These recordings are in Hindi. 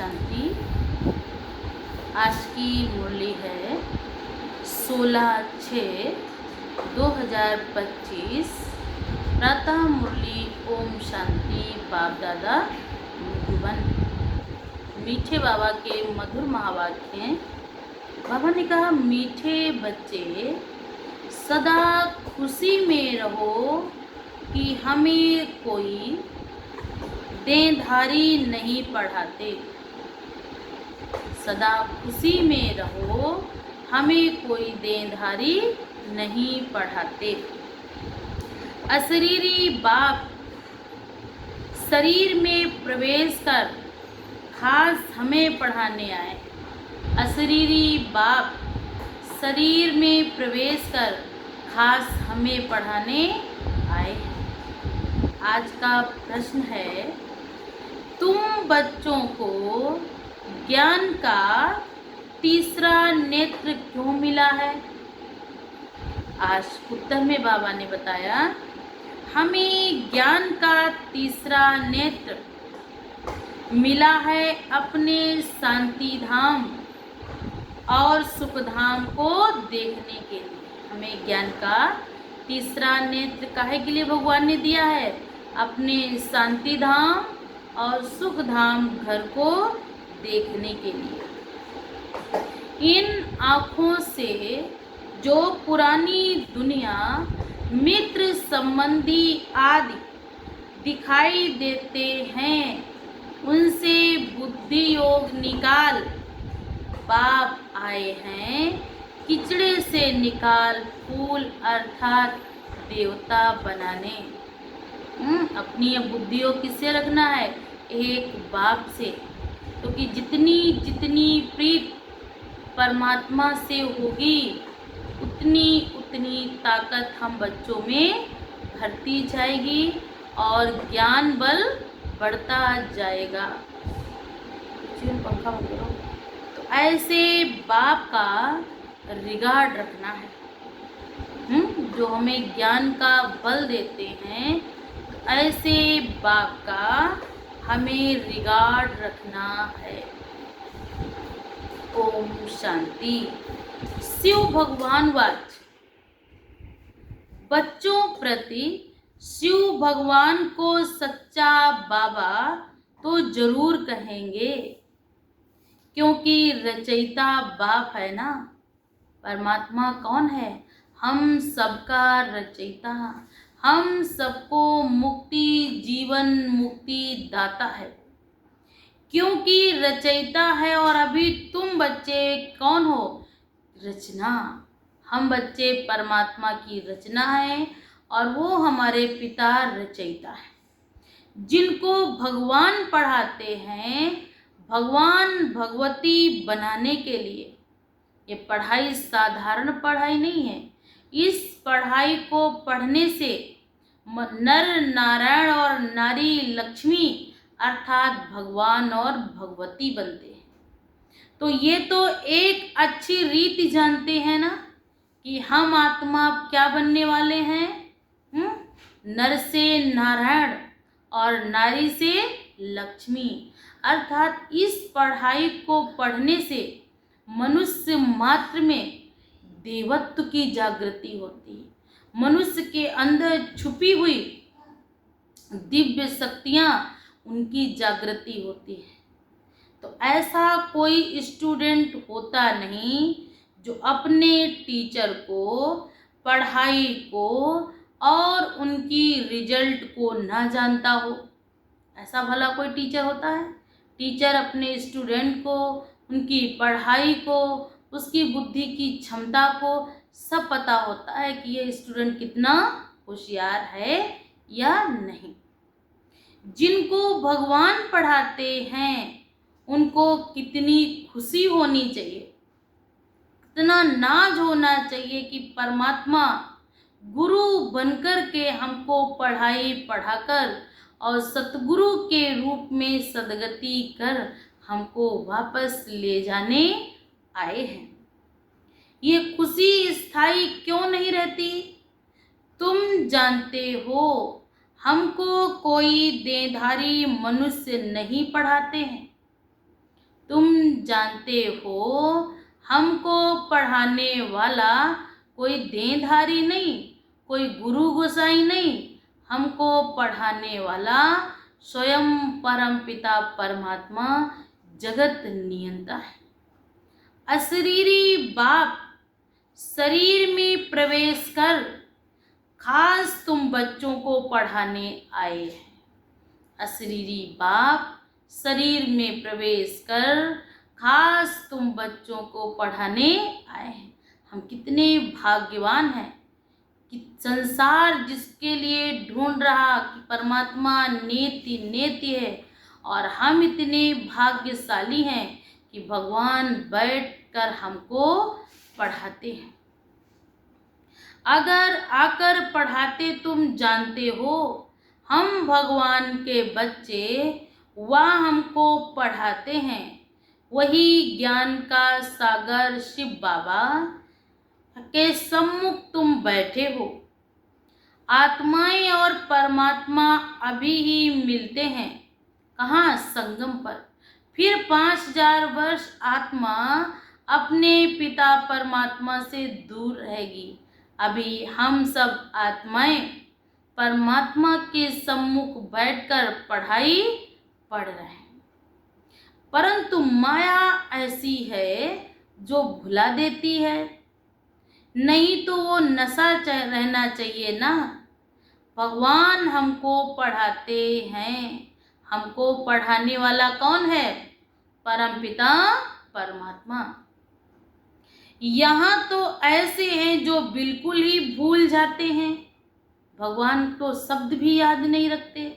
शांति। आज की मुरली है 16/6/2025। प्रातः मुरली ओम शांति बाप दादा मधुबन। मीठे बाबा के मधुर महावाक्य हैं। बाबा ने कहा, मीठे बच्चे सदा खुशी में रहो कि हमें कोई देनधारी नहीं पढ़ाते। सदा खुशी में रहो, हमें कोई देनधारी नहीं पढ़ाते। अशरीरी बाप शरीर में प्रवेश कर खास हमें पढ़ाने आए। अशरीरी बाप शरीर में प्रवेश कर खास हमें पढ़ाने आए हैं। आज का प्रश्न है, तुम बच्चों को ज्ञान का तीसरा नेत्र क्यों मिला है? आज उत्तर में बाबा ने बताया, हमें ज्ञान का तीसरा नेत्र मिला है अपने शांति धाम और सुख धाम को देखने के लिए। हमें ज्ञान का तीसरा नेत्र काहे के लिए भगवान ने दिया है? अपने शांति धाम और सुख धाम घर को देखने के लिए। इन आँखों से जो पुरानी दुनिया, मित्र संबंधी आदि दिखाई देते हैं, उनसे बुद्धि योग निकाल बाप आए हैं। किचड़े से निकाल फूल अर्थात देवता बनाने। अपनी बुद्धियों किससे रखना है? एक बाप से। क्योंकि जितनी प्रीत परमात्मा से होगी, उतनी ताकत हम बच्चों में भरती जाएगी और ज्ञान बल बढ़ता जाएगा। पंखा बंद करो। तो ऐसे बाप का रिगार्ड रखना है, जो हमें ज्ञान का बल देते हैं। ऐसे बाप का हमें रिगार्ड रखना है। ओम शांति। शिव भगवान वाच। बच्चों प्रति शिव भगवान को सच्चा बाबा तो जरूर कहेंगे, क्योंकि रचयिता बाप है ना। परमात्मा कौन है? हम सबका रचयिता, हम सबको मुक्ति, जीवन मुक्ति दाता है। क्योंकि रचयिता है। और अभी तुम बच्चे कौन हो? रचना। हम बच्चे परमात्मा की रचना है और वो हमारे पिता रचयिता है, जिनको भगवान पढ़ाते हैं भगवान भगवती बनाने के लिए। ये पढ़ाई साधारण पढ़ाई नहीं है। इस पढ़ाई को पढ़ने से नर नारायण और नारी लक्ष्मी अर्थात भगवान और भगवती बनते हैं। तो ये तो एक अच्छी रीति जानते हैं ना कि हम आत्मा क्या बनने वाले हैं? नर से नारायण और नारी से लक्ष्मी। अर्थात इस पढ़ाई को पढ़ने से मनुष्य मात्र में देवत्व की जागृति होती है। मनुष्य के अंदर छुपी हुई दिव्य शक्तियाँ उनकी जागृति होती है। तो ऐसा कोई स्टूडेंट होता नहीं जो अपने टीचर को, पढ़ाई को और उनकी रिजल्ट को ना जानता हो। ऐसा भला कोई टीचर होता है? टीचर अपने स्टूडेंट को, उनकी पढ़ाई को, उसकी बुद्धि की क्षमता को सब पता होता है कि ये स्टूडेंट कितना होशियार है या नहीं। जिनको भगवान पढ़ाते हैं उनको कितनी खुशी होनी चाहिए, कितना नाज होना चाहिए कि परमात्मा गुरु बनकर के हमको पढ़ाई पढ़ाकर और सतगुरु के रूप में सदगति कर हमको वापस ले जाने आए हैं। ये खुशी स्थायी क्यों नहीं रहती? तुम जानते हो, हमको कोई देनधारी मनुष्य नहीं पढ़ाते हैं। तुम जानते हो हमको पढ़ाने वाला कोई देनधारी नहीं, कोई गुरु गोसाई नहीं, हमको पढ़ाने वाला स्वयं परमपिता परमात्मा जगत नियंता है। अशरीरी बाप शरीर में प्रवेश कर खास तुम बच्चों को पढ़ाने आए हैं। अशरीरी बाप शरीर में प्रवेश कर खास तुम बच्चों को पढ़ाने आए हैं। हम कितने भाग्यवान हैं कि संसार जिसके लिए ढूंढ रहा कि परमात्मा नेति नेति है, और हम इतने भाग्यशाली हैं कि भगवान बैठकर हमको पढ़ाते हैं। अगर आकर पढ़ाते तुम जानते हो हम भगवान के बच्चे, वह हमको पढ़ाते हैं। वही ज्ञान का सागर शिव बाबा के सम्मुख तुम बैठे हो। आत्माएं और परमात्मा अभी ही मिलते हैं। कहाँ? संगम पर। फिर 5000 वर्ष आत्मा अपने पिता परमात्मा से दूर रहेगी। अभी हम सब आत्माएं परमात्मा के सम्मुख बैठकर पढ़ाई पढ़ रहे हैं। परंतु माया ऐसी है जो भुला देती है। नहीं तो वो नशा रहना चाहिए ना। भगवान हमको पढ़ाते हैं। हमको पढ़ाने वाला कौन है? परमपिता परमात्मा। यहाँ तो ऐसे हैं जो बिल्कुल ही भूल जाते हैं। भगवान तो शब्द भी याद नहीं रखते।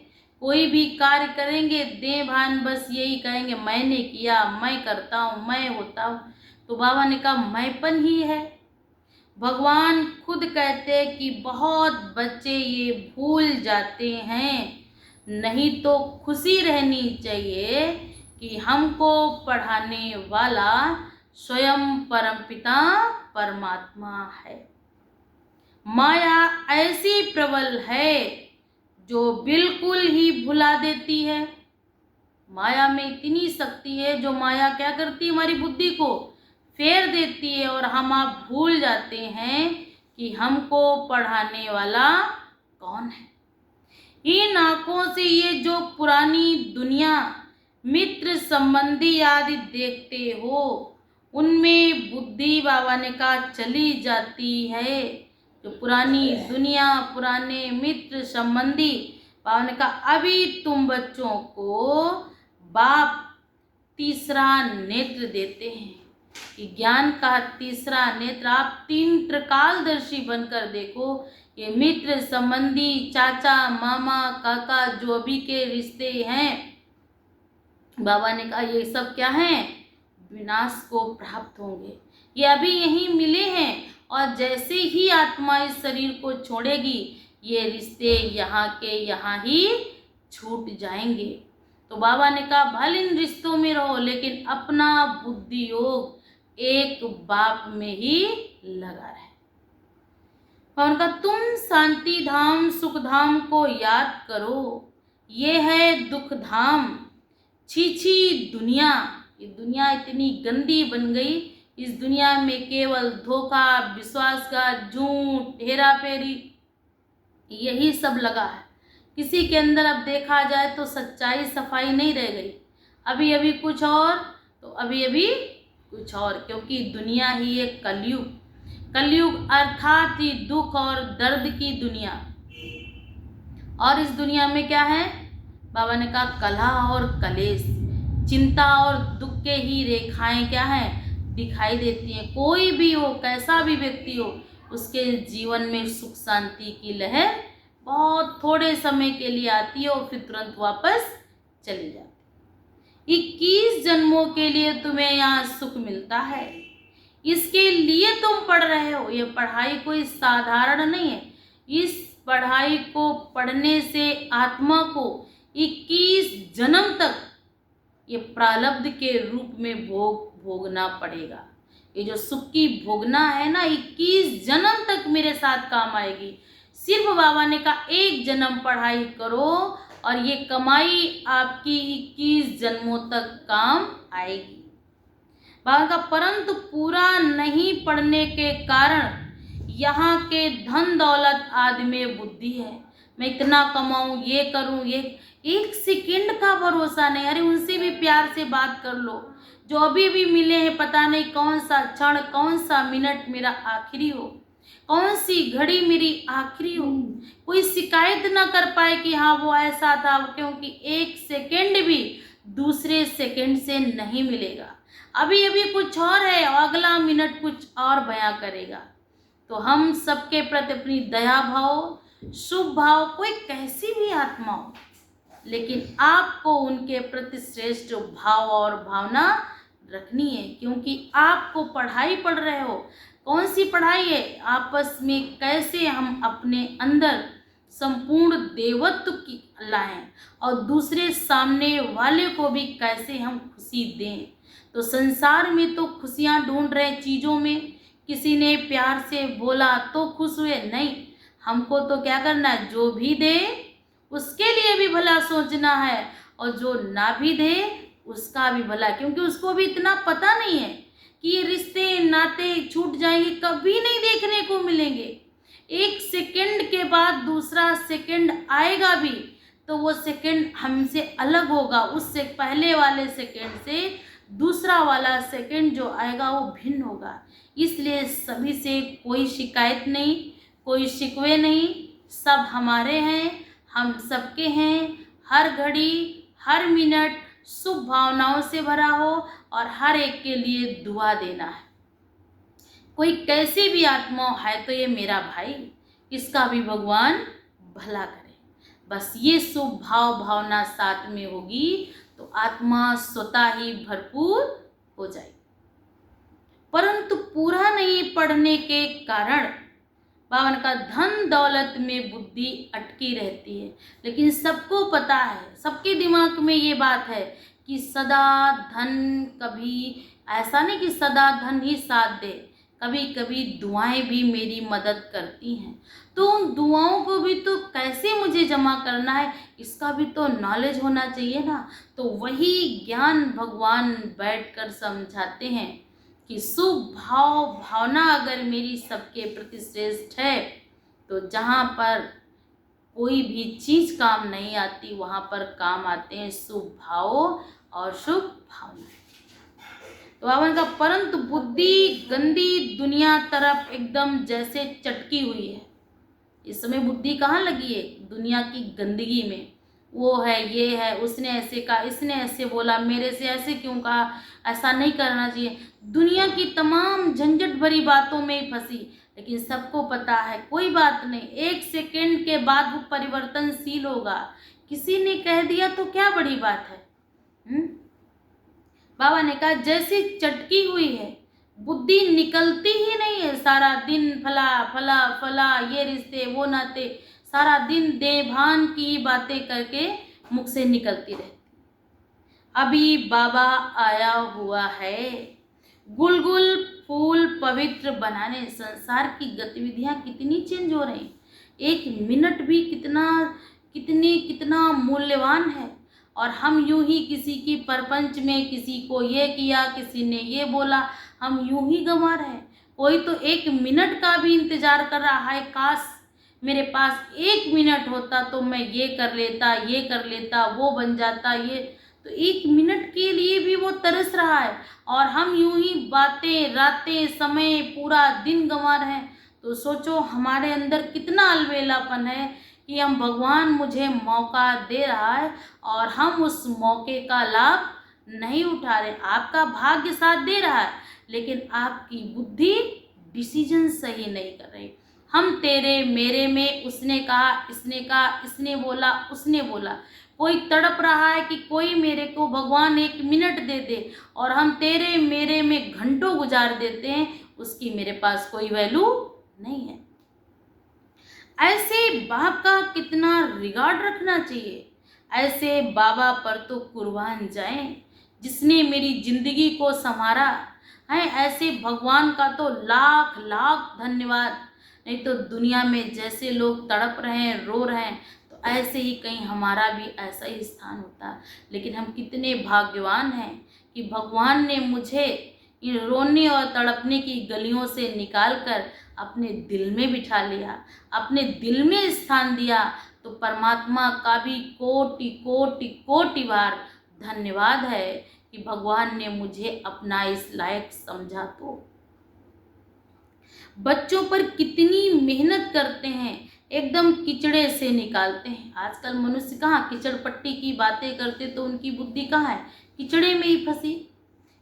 कोई भी कार्य करेंगे दे भान बस यही कहेंगे मैंने किया, मैं करता हूँ, मैं होता हूँ। तो बाबा ने कहा मैंपन ही है। भगवान खुद कहते हैं कि बहुत बच्चे ये भूल जाते हैं। नहीं तो खुशी रहनी चाहिए कि हमको पढ़ाने वाला स्वयं परमपिता परमात्मा है। माया ऐसी प्रबल है जो बिल्कुल ही भुला देती है। माया में इतनी शक्ति है जो माया क्या करती है? हमारी बुद्धि को फेर देती है और हम आप भूल जाते हैं कि हमको पढ़ाने वाला कौन है। इन आंखों से ये जो पुरानी दुनिया मित्र संबंधी आदि देखते हो, उनमें बुद्धि बाबा ने कहा चली जाती है। जो पुरानी दुनिया, पुराने मित्र संबंधी, बाबा ने कहा अभी तुम बच्चों को बाप तीसरा नेत्र देते हैं कि ज्ञान का तीसरा नेत्र। आप 3 त्रिकालदर्शी बनकर देखो। ये मित्र संबंधी, चाचा, मामा, काका जो अभी के रिश्ते हैं, बाबा ने कहा ये सब क्या हैं? विनाश को प्राप्त होंगे। ये अभी यहीं मिले हैं और जैसे ही आत्मा इस शरीर को छोड़ेगी ये रिश्ते यहाँ के यहाँ ही छूट जाएंगे। तो बाबा ने कहा भले इन रिश्तों में रहो लेकिन अपना बुद्धि योग एक बाप में ही लगा रहे। और उनका तुम शांति धाम सुख धाम को याद करो, ये है दुख धाम। छी छी दुनिया, ये दुनिया इतनी गंदी बन गई। इस दुनिया में केवल धोखा, विश्वासघात, झूठ, हेरा फेरी यही सब लगा है। किसी के अंदर अब देखा जाए तो सच्चाई सफाई नहीं रह गई। अभी अभी कुछ और तो अभी अभी कुछ और, क्योंकि दुनिया ही एक कलयुग, कलयुग अर्थात ही दुख और दर्द की दुनिया। और इस दुनिया में क्या है? बाबा ने कहा कलह और कलेश, चिंता और दुख के ही रेखाएं क्या हैं? दिखाई देती हैं। कोई भी हो, कैसा भी व्यक्ति हो, उसके जीवन में सुख शांति की लहर बहुत थोड़े समय के लिए आती है और फिर तुरंत वापस चली जाती है। 21 जन्मों के लिए तुम्हें यहाँ सुख मिलता है, इसके लिए तुम पढ़ रहे हो। ये पढ़ाई कोई साधारण नहीं है। इस पढ़ाई को पढ़ने से आत्मा को 21 जन्म तक ये प्रारब्ध के रूप में भोगना पड़ेगा। ये जो सुख की भोगना है ना, 21 जन्म तक मेरे साथ काम आएगी। सिर्फ बाबा ने कहा 1 जन्म पढ़ाई करो और ये कमाई आपकी 21 जन्मों तक काम आएगी। बाबा का परंतु पूरा नहीं पढ़ने के कारण यहाँ के धन दौलत आदि में बुद्धि है। मैं इतना कमाऊं, ये करूं, ये एक सेकंड का भरोसा नहीं। अरे उनसे भी प्यार से बात कर लो जो अभी भी मिले हैं। पता नहीं कौन सा क्षण, कौन सा मिनट मेरा आखिरी हो, कौन सी घड़ी मेरी आखिरी हो। कोई शिकायत ना कर पाए कि हाँ वो ऐसा था, क्योंकि एक सेकंड भी दूसरे सेकंड से नहीं मिलेगा। अभी अभी कुछ और है, अगला मिनट कुछ और बयां करेगा। तो हम सबके प्रति अपनी दया भाव, शुभ भाव, कोई कैसी भी आत्मा हो, लेकिन आपको उनके प्रति श्रेष्ठ भाव और भावना रखनी है। क्योंकि आपको पढ़ाई पढ़ रहे हो, कौन सी पढ़ाई है? आपस में कैसे हम अपने अंदर संपूर्ण देवत्व की लाएं और दूसरे सामने वाले को भी कैसे हम खुशी दें। तो संसार में तो खुशियां ढूंढ रहे चीज़ों में। किसी ने प्यार से बोला तो खुश हुए, नहीं। हमको तो क्या करना है, जो भी दे उसके लिए भी भला सोचना है, और जो ना भी दे उसका भी भला। क्योंकि उसको भी इतना पता नहीं है कि ये रिश्ते नाते छूट जाएंगे, कभी नहीं देखने को मिलेंगे। एक सेकंड के बाद दूसरा सेकंड आएगा भी, तो वो सेकंड हमसे अलग होगा। उससे पहले वाले सेकंड से दूसरा वाला सेकंड जो आएगा वो भिन्न होगा। इसलिए सभी से कोई शिकायत नहीं, कोई शिकवे नहीं, सब हमारे हैं, हम सबके हैं। हर घड़ी, हर मिनट शुभ भावनाओं से भरा हो और हर एक के लिए दुआ देना है। कोई कैसी भी आत्मा है तो ये मेरा भाई, इसका भी भगवान भला करे। बस ये शुभ भाव भावना साथ में होगी तो आत्मा स्वतः ही भरपूर हो जाएगी। परंतु पूरा नहीं पढ़ने के कारण बावन का धन दौलत में बुद्धि अटकी रहती है। लेकिन सबको पता है, सबके दिमाग में ये बात है कि सदा धन, कभी ऐसा नहीं कि सदा धन ही साथ दे, कभी कभी दुआएं भी मेरी मदद करती हैं। तो उन दुआओं को भी तो कैसे मुझे जमा करना है, इसका भी तो नॉलेज होना चाहिए ना। तो वही ज्ञान भगवान बैठकर समझाते हैं कि शुभ भाव भावना अगर मेरी सबके प्रति श्रेष्ठ है तो जहाँ पर कोई भी चीज़ काम नहीं आती वहाँ पर काम आते हैं शुभ भाव और शुभ भावना। तो बावन का परंतु बुद्धि गंदी दुनिया तरफ एकदम जैसे चटकी हुई है। इस समय बुद्धि कहाँ लगी है? दुनिया की गंदगी में। वो है, ये है, उसने ऐसे कहा, इसने ऐसे बोला, मेरे से ऐसे क्यों कहा, ऐसा नहीं करना चाहिए। दुनिया की तमाम झंझट भरी बातों में ही फंसी। लेकिन सबको पता है कोई बात नहीं, एक सेकंड के बाद वो परिवर्तनशील होगा। किसी ने कह दिया तो क्या बड़ी बात है। बाबा ने कहा जैसी चटकी हुई है, बुद्धि निकलती ही नहीं है। सारा दिन फला फला फला, ये रिश्ते वो नाते, सारा दिन देभान की बातें करके मुख से निकलती रहती। अभी बाबा आया हुआ है गुलगुल फूल पवित्र बनाने। संसार की गतिविधियां कितनी चेंज हो रही, एक मिनट भी कितना मूल्यवान है। और हम यूं ही किसी की परपंच में किसी को ये किया, किसी ने ये बोला, हम यूं ही गंवा रहे हैं। कोई तो एक मिनट का भी इंतजार कर रहा है, काश मेरे पास एक मिनट होता तो मैं ये कर लेता, वो बन जाता, ये। तो एक मिनट के लिए भी वो तरस रहा है और हम यूं ही बातें, रातें, समय, पूरा दिन गंवा रहे हैं। तो सोचो हमारे अंदर कितना अलबेलापन है कि हम भगवान मुझे मौका दे रहा है और हम उस मौके का लाभ नहीं उठा रहे। आपका भाग्य साथ दे रहा है लेकिन आपकी बुद्धि डिसीजन सही नहीं कर रही। हम तेरे मेरे में, उसने कहा, इसने बोला, उसने बोला। कोई तड़प रहा है कि कोई मेरे को भगवान एक मिनट दे दे, और हम तेरे मेरे में घंटों गुजार देते हैं, उसकी मेरे पास कोई वैल्यू नहीं है। ऐसे बाप का कितना रिगार्ड रखना चाहिए। ऐसे बाबा पर तो कुर्बान जाएं जिसने मेरी जिंदगी को संवारा है। ऐसे भगवान का तो लाख लाख धन्यवाद। नहीं तो दुनिया में जैसे लोग तड़प रहे हैं, रो रहे हैं, तो ऐसे ही कहीं हमारा भी ऐसा ही स्थान होता। लेकिन हम कितने भाग्यवान हैं कि भगवान ने मुझे इन रोने और तड़पने की गलियों से निकालकर अपने दिल में बिठा लिया, अपने दिल में स्थान दिया, तो परमात्मा का भी कोटि कोटि कोटि बार धन्यवाद है कि भगवान ने मुझे अपना इस लायक समझा। तो बच्चों पर कितनी मेहनत करते हैं, एकदम कीचड़े से निकालते हैं। आजकल मनुष्य कहाँ कीचड़ पट्टी की बातें करते, तो उनकी बुद्धि कहाँ है, कीचड़े में ही फंसी।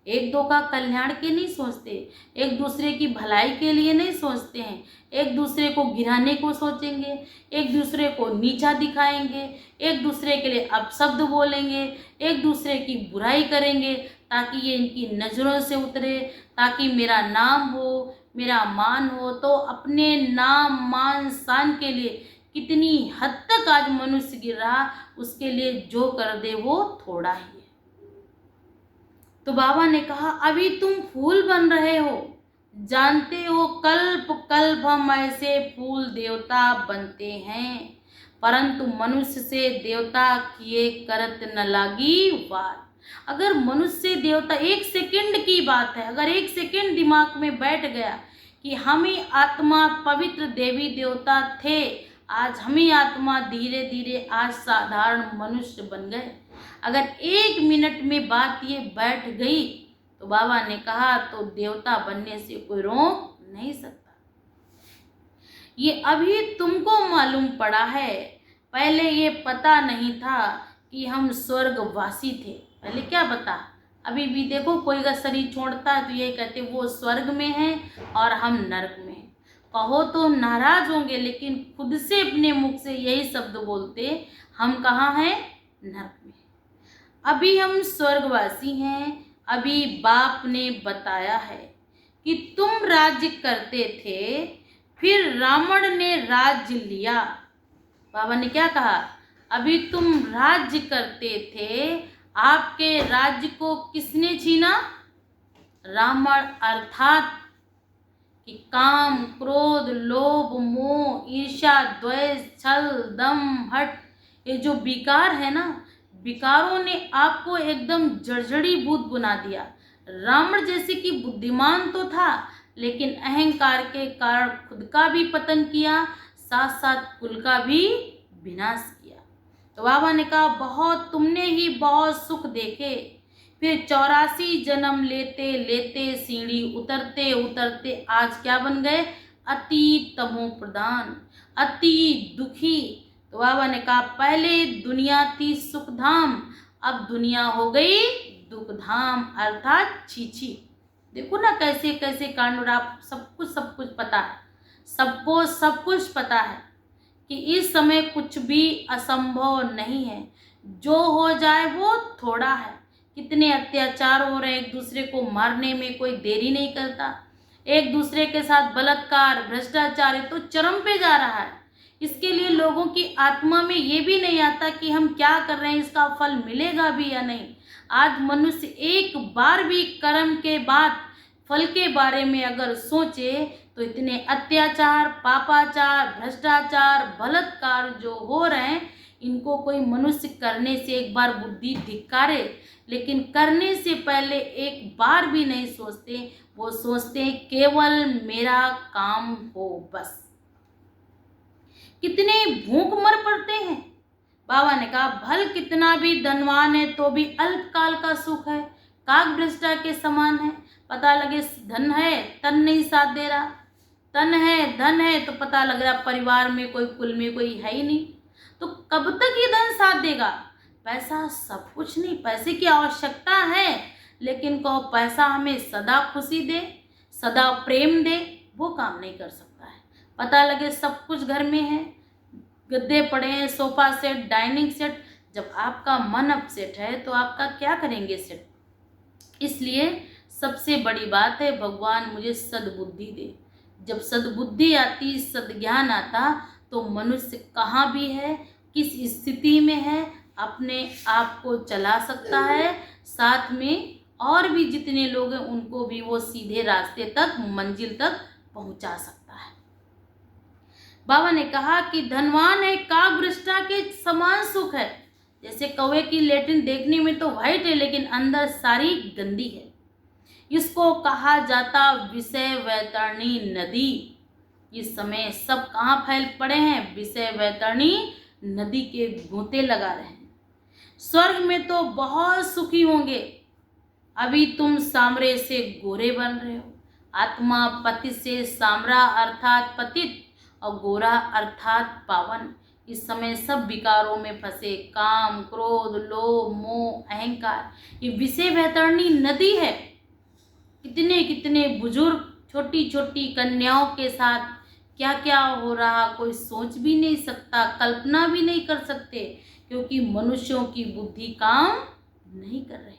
एक दो का कल्याण के नहीं सोचते, एक दूसरे की भलाई के लिए नहीं सोचते हैं, एक दूसरे को गिराने को सोचेंगे, एक दूसरे को नीचा दिखाएंगे, एक दूसरे के लिए अपशब्द बोलेंगे, एक दूसरे की बुराई करेंगे ताकि ये इनकी नज़रों से उतरे, ताकि मेरा नाम हो, मेरा मान हो। तो अपने नाम मान शान के लिए कितनी हद तक आज मनुष्य गिर रहा, उसके लिए जो कर दे वो थोड़ा ही है। तो बाबा ने कहा अभी तुम फूल बन रहे हो, जानते हो कल्प कल्प हम ऐसे फूल देवता बनते हैं, परंतु मनुष्य से देवता किए करत न लागी वार। अगर मनुष्य देवता, एक सेकंड की बात है, अगर एक सेकंड दिमाग में बैठ गया कि हम ही आत्मा पवित्र देवी देवता थे, आज हम ही आत्मा धीरे धीरे आज साधारण मनुष्य बन गए, अगर एक मिनट में बात ये बैठ गई तो बाबा ने कहा तो देवता बनने से कोई रोक नहीं सकता। ये अभी तुमको मालूम पड़ा है, पहले ये पता नहीं था कि हम स्वर्गवासी थे। पहले क्या पता, अभी भी देखो कोई अगर शरीर छोड़ता है तो ये कहते वो स्वर्ग में है और हम नरक में हैं। कहो तो नाराज होंगे, लेकिन खुद से अपने मुख से यही शब्द बोलते, हम कहाँ हैं, नरक में। अभी हम स्वर्गवासी हैं, अभी बाप ने बताया है कि तुम राज्य करते थे, फिर रावण ने राज्य लिया। बाबा ने क्या कहा, अभी तुम राज्य करते थे, आपके राज्य को किसने छीना, रावण, अर्थात कि काम क्रोध लोभ मोह ईर्ष्या द्वेष छल दम हट, ये जो विकार है ना, विकारों ने आपको एकदम जर्जरीभूत बना दिया। रावण जैसे कि बुद्धिमान तो था, लेकिन अहंकार के कारण खुद का भी पतन किया, साथ साथ कुल का भी विनाश किया। तो बाबा ने कहा बहुत तुमने ही बहुत सुख देखे, फिर 84 जन्म लेते लेते सीढ़ी उतरते उतरते आज क्या बन गए, अति तमो प्रधान, अति दुखी। तो बाबा ने कहा पहले दुनिया थी सुख धाम, अब दुनिया हो गई दुख धाम, अर्थात छीछी। देखो ना कैसे कैसे कांड, और आप सब कुछ पता है, सबको सब कुछ पता है कि इस समय कुछ भी असंभव नहीं है, जो हो जाए वो थोड़ा है। कितने अत्याचार हो रहे हैं, एक दूसरे को मारने में कोई देरी नहीं करता, एक दूसरे के साथ बलात्कार भ्रष्टाचार तो चरम पे जा रहा है। इसके लिए लोगों की आत्मा में ये भी नहीं आता कि हम क्या कर रहे हैं, इसका फल मिलेगा भी या नहीं। आज मनुष्य एक बार भी कर्म के बाद फल के बारे में अगर सोचे तो इतने अत्याचार पापाचार भ्रष्टाचार बलात्कार जो हो रहे हैं, इनको कोई मनुष्य करने से एक बार बुद्धि धिक्कारे, लेकिन करने से पहले एक बार भी नहीं सोचते, वो सोचते केवल मेरा काम हो बस। कितने भूख मर पड़ते हैं। बाबा ने कहा भल कितना भी धनवान है तो भी अल्पकाल का सुख है, काग भ्रष्टा के समान है। पता लगे धन है, तन नहीं साथ दे रहा, तन है धन है तो पता लग रहा परिवार में कोई कुल में कोई है ही नहीं, तो कब तक ये धन साथ देगा। पैसा सब कुछ नहीं, पैसे की आवश्यकता है, लेकिन कहो पैसा हमें सदा खुशी दे सदा प्रेम दे, वो काम नहीं कर सकता है। पता लगे सब कुछ घर में है, गद्दे पड़े हैं, सोफा सेट डाइनिंग सेट, जब आपका मन अपसेट है तो आपका क्या करेंगे सेट। इसलिए सबसे बड़ी बात है भगवान मुझे सद्बुद्धि दे। जब सद्बुद्धि आती सद्ज्ञान आता तो मनुष्य कहाँ भी है किस स्थिति में है अपने आप को चला सकता है, साथ में और भी जितने लोग हैं उनको भी वो सीधे रास्ते तक मंजिल तक पहुंचा सकता है। बाबा ने कहा कि धनवान है कागभ्रष्टा के समान सुख है। जैसे कौवे की लेट्रिन देखने में तो वाइट है लेकिन अंदर सारी गंदी है। इसको कहा जाता विषय वैतरणी नदी। इस समय सब कहाँ फैल पड़े हैं? विषय वैतरणी नदी के गोते लगा रहे हैं। स्वर्ग में तो बहुत सुखी होंगे, अभी तुम सामरे से गोरे बन रहे हो। आत्मा पतित से सामरा अर्थात पतित और गोरा अर्थात पावन। इस समय सब विकारों में फंसे, काम, क्रोध, लोभ, मोह, अहंकार, ये विषय वैतरणी नदी है। कितने कितने बुजुर्ग छोटी छोटी कन्याओं के साथ क्या क्या हो रहा कोई सोच भी नहीं सकता, कल्पना भी नहीं कर सकते, क्योंकि मनुष्यों की बुद्धि काम नहीं कर रही।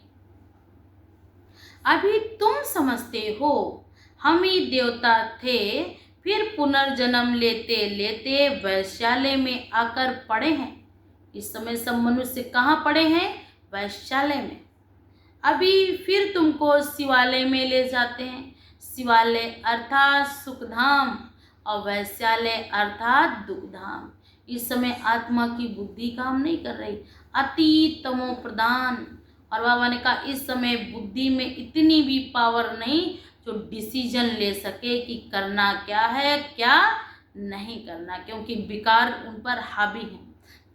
अभी तुम समझते हो हम ही देवता थे, फिर पुनर्जन्म लेते लेते वैश्यालय में आकर पड़े हैं। इस समय सब मनुष्य कहाँ पड़े हैं? वैश्यालय में। अभी फिर तुमको शिवालय में ले जाते हैं। शिवालय अर्थात सुखधाम और वैश्यालय अर्थात दुखधाम। इस समय आत्मा की बुद्धि काम नहीं कर रही, अति तमो प्रधान। और बाबा ने कहा इस समय बुद्धि में इतनी भी पावर नहीं जो डिसीजन ले सके कि करना क्या है क्या नहीं करना, क्योंकि विकार उन पर हावी है।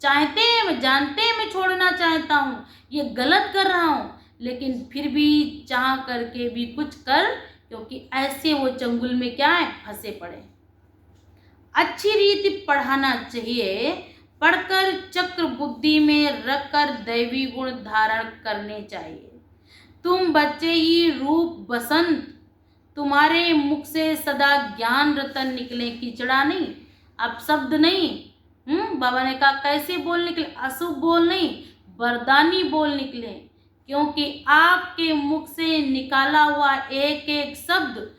चाहते हैं, जानते हैं मैं छोड़ना चाहता हूँ, ये गलत कर रहा हूँ, लेकिन फिर भी चाह करके भी कुछ कर, क्योंकि ऐसे वो चंगुल में क्या है? फंसे पड़े। अच्छी रीति पढ़ाना चाहिए, पढ़कर चक्र बुद्धि में रखकर दैवी गुण धारण करने चाहिए। तुम बच्चे ही रूप बसंत, तुम्हारे मुख से सदा ज्ञान रतन निकले, कीचड़ा नहीं, अपशब्द नहीं। बाबा ने कहा कैसे बोल निकले? अशुभ बोल नहीं, वरदानी बोल निकले, क्योंकि आपके मुख से निकाला हुआ एक एक शब्द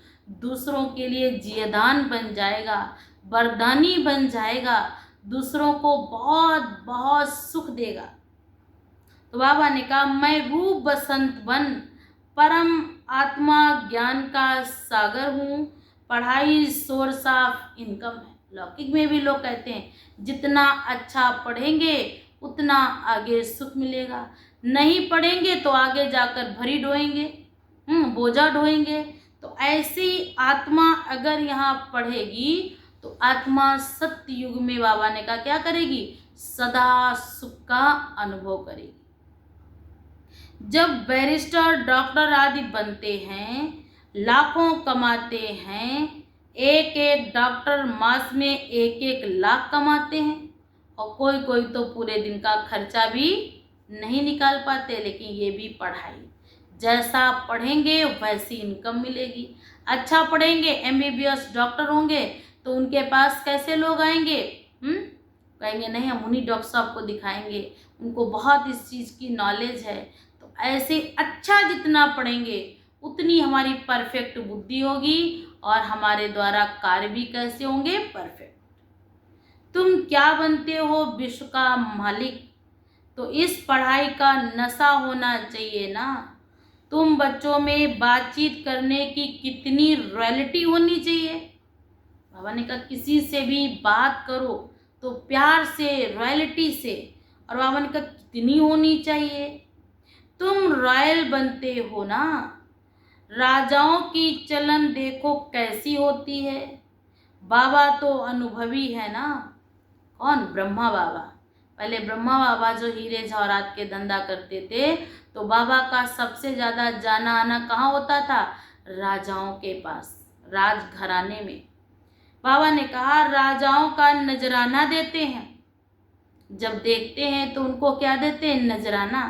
दूसरों के लिए जियदान बन जाएगा, वरदानी बन जाएगा, दूसरों को बहुत बहुत सुख देगा। तो बाबा ने कहा मैं रूप बसंत बन परम आत्मा ज्ञान का सागर हूँ, पढ़ाई शोर साफ इनकम है। लौकिक में भी लोग कहते हैं जितना अच्छा पढ़ेंगे उतना आगे सुख मिलेगा, नहीं पढ़ेंगे तो आगे जाकर भरी ढोएंगे, बोझा ढोएंगे। तो ऐसी आत्मा अगर यहाँ पढ़ेगी तो आत्मा सत्य युग में बाबा ने कहा क्या करेगी? सदा सुख का अनुभव करेगी। जब बैरिस्टर डॉक्टर आदि बनते हैं, लाखों कमाते हैं, एक एक डॉक्टर मास में एक एक लाख कमाते हैं, और कोई कोई तो पूरे दिन का खर्चा भी नहीं निकाल पाते। लेकिन ये भी पढ़ाई, जैसा पढ़ेंगे वैसी इनकम मिलेगी। अच्छा पढ़ेंगे, MBBS डॉक्टर होंगे तो उनके पास कैसे लोग आएंगे? कहेंगे नहीं हम उन्हीं डॉक्टर साहब को दिखाएंगे, उनको बहुत इस चीज़ की नॉलेज है। तो ऐसे अच्छा जितना पढ़ेंगे उतनी हमारी परफेक्ट बुद्धि होगी और हमारे द्वारा कार्य भी कैसे होंगे? परफेक्ट। तुम क्या बनते हो? विश्व का मालिक। तो इस पढ़ाई का नशा होना चाहिए ना। तुम बच्चों में बातचीत करने की कितनी रॉयल्टी होनी चाहिए। बाबा ने कहा किसी से भी बात करो तो प्यार से, रॉयल्टी से। और बाबा ने कहा कितनी होनी चाहिए? तुम रॉयल बनते हो ना। राजाओं की चलन देखो कैसी होती है। बाबा तो अनुभवी है ना। कौन? ब्रह्मा बाबा। पहले ब्रह्मा बाबा जो हीरे जवाहरात के धंधा करते थे, तो बाबा का सबसे ज़्यादा जाना आना कहाँ होता था? राजाओं के पास, राजघराने में। बाबा ने कहा राजाओं का नजराना देते हैं। जब देखते हैं तो उनको क्या देते हैं? नजराना।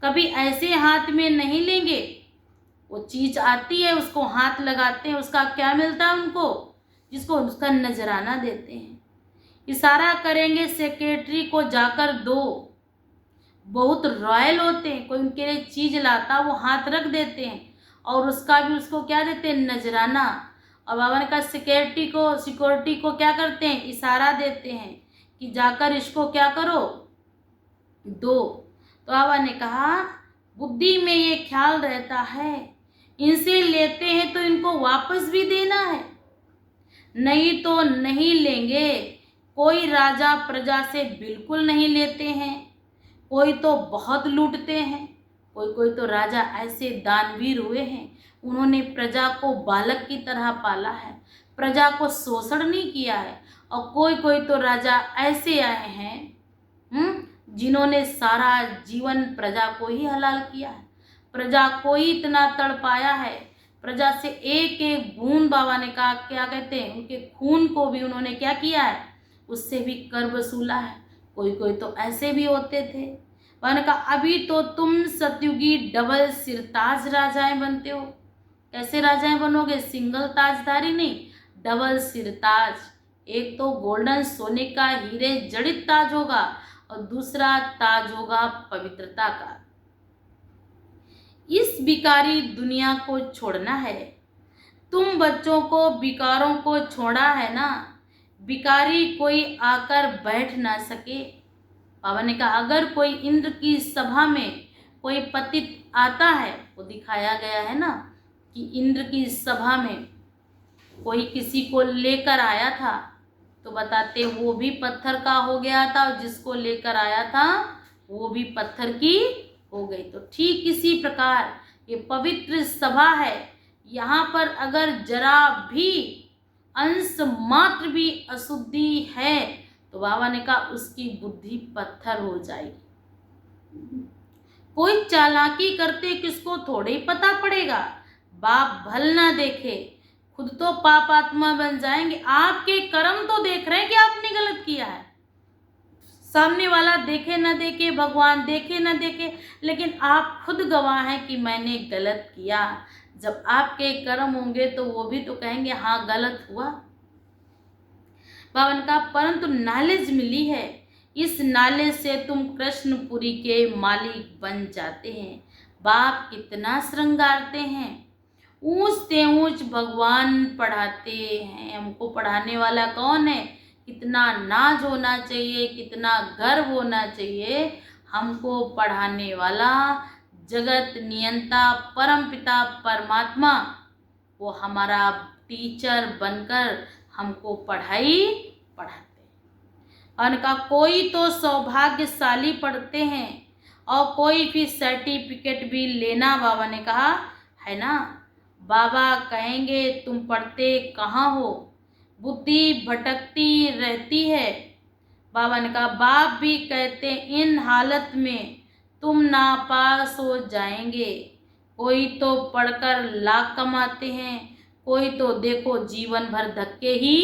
कभी ऐसे हाथ में नहीं लेंगे, वो चीज आती है उसको हाथ लगाते हैं, उसका क्या मिलता है उनको? जिसको उसका नजराना देते हैं। इशारा करेंगे सेक्रेटरी को जाकर दो। बहुत रॉयल होते हैं, कोई उनके लिए चीज लाता वो हाथ रख देते हैं और उसका भी उसको क्या देते हैं? नजराना। और बाबा ने कहा सिक्योरिटी को क्या करते हैं? इशारा देते हैं कि जाकर इसको क्या करो? दो। तो बाबा ने कहा बुद्धि में ये ख्याल रहता है इनसे लेते हैं तो इनको वापस भी देना है, नहीं तो नहीं लेंगे। कोई राजा प्रजा से बिल्कुल नहीं लेते हैं, कोई तो बहुत लूटते हैं। कोई कोई तो राजा ऐसे दानवीर हुए हैं, उन्होंने प्रजा को बालक की तरह पाला है, प्रजा को शोषण नहीं किया है। और कोई कोई तो राजा ऐसे आए हैं जिन्होंने सारा जीवन प्रजा को ही हलाल किया है, प्रजा को ही इतना तड़पाया है, प्रजा से एक एक बूंद, बाबा ने कहा क्या कहते हैं, उनके खून को भी उन्होंने क्या किया है, उससे भी कर वसूला है। कोई कोई तो ऐसे भी होते थे। बाबा ने कहा अभी तो तुम सतयुगी डबल सिरताज राजाएं बनते हो। कैसे राजाएं बनोगे? सिंगल ताजधारी नहीं, डबल सिरताज। एक तो गोल्डन सोने का हीरे जड़ित ताज होगा और दूसरा ताज होगा पवित्रता का। इस बिकारी दुनिया को छोड़ना है। तुम बच्चों को विकारों को छोड़ा है ना, बिकारी कोई आकर बैठ ना सके। बाबा ने कहा अगर कोई इंद्र की सभा में कोई पतित आता है, वो दिखाया गया है ना कि इंद्र की सभा में कोई किसी को लेकर आया था, तो बताते वो भी पत्थर का हो गया था और जिसको लेकर आया था वो भी पत्थर की हो गई। तो ठीक इसी प्रकार ये पवित्र सभा है, यहाँ पर अगर जरा भी अंश मात्र भी अशुद्धि है तो बाबा ने कहा उसकी बुद्धि पत्थर हो जाएगी। कोई चालाकी करते किसको थोड़े ही पता पड़ेगा। बाप भल ना देखे, खुद तो पाप आत्मा बन जाएंगे। आपके कर्म तो देख रहे हैं कि आपने गलत किया है। सामने वाला देखे ना देखे, भगवान देखे ना देखे, लेकिन आप खुद गवाह हैं कि मैंने गलत किया। जब आपके कर्म होंगे तो वो भी तो कहेंगे हाँ गलत हुआ। बाबा ने कहा परंतु नॉलेज मिली है, इस नॉलेज से तुम कृष्णपुरी के मालिक बन जाते हैं। बाप कितना श्रृंगारते हैं, ऊंच से ऊंच भगवान पढ़ाते हैं। हमको पढ़ाने वाला कौन है? कितना नाज होना चाहिए, कितना गर्व होना चाहिए। हमको पढ़ाने वाला जगत नियंता परम पिता परमात्मा, वो हमारा टीचर बनकर हमको पढ़ाई पढ़ाते हैं। उनका कोई तो सौभाग्यशाली पढ़ते हैं और कोई भी सर्टिफिकेट भी लेना, बाबा ने कहा है ना। बाबा कहेंगे तुम पढ़ते कहाँ हो, बुद्धि भटकती रहती है। बाबा ने कहा बाप भी कहते इन हालत में तुम नापास हो जाएंगे। कोई तो पढ़कर लाख कमाते हैं, कोई तो देखो जीवन भर धक्के ही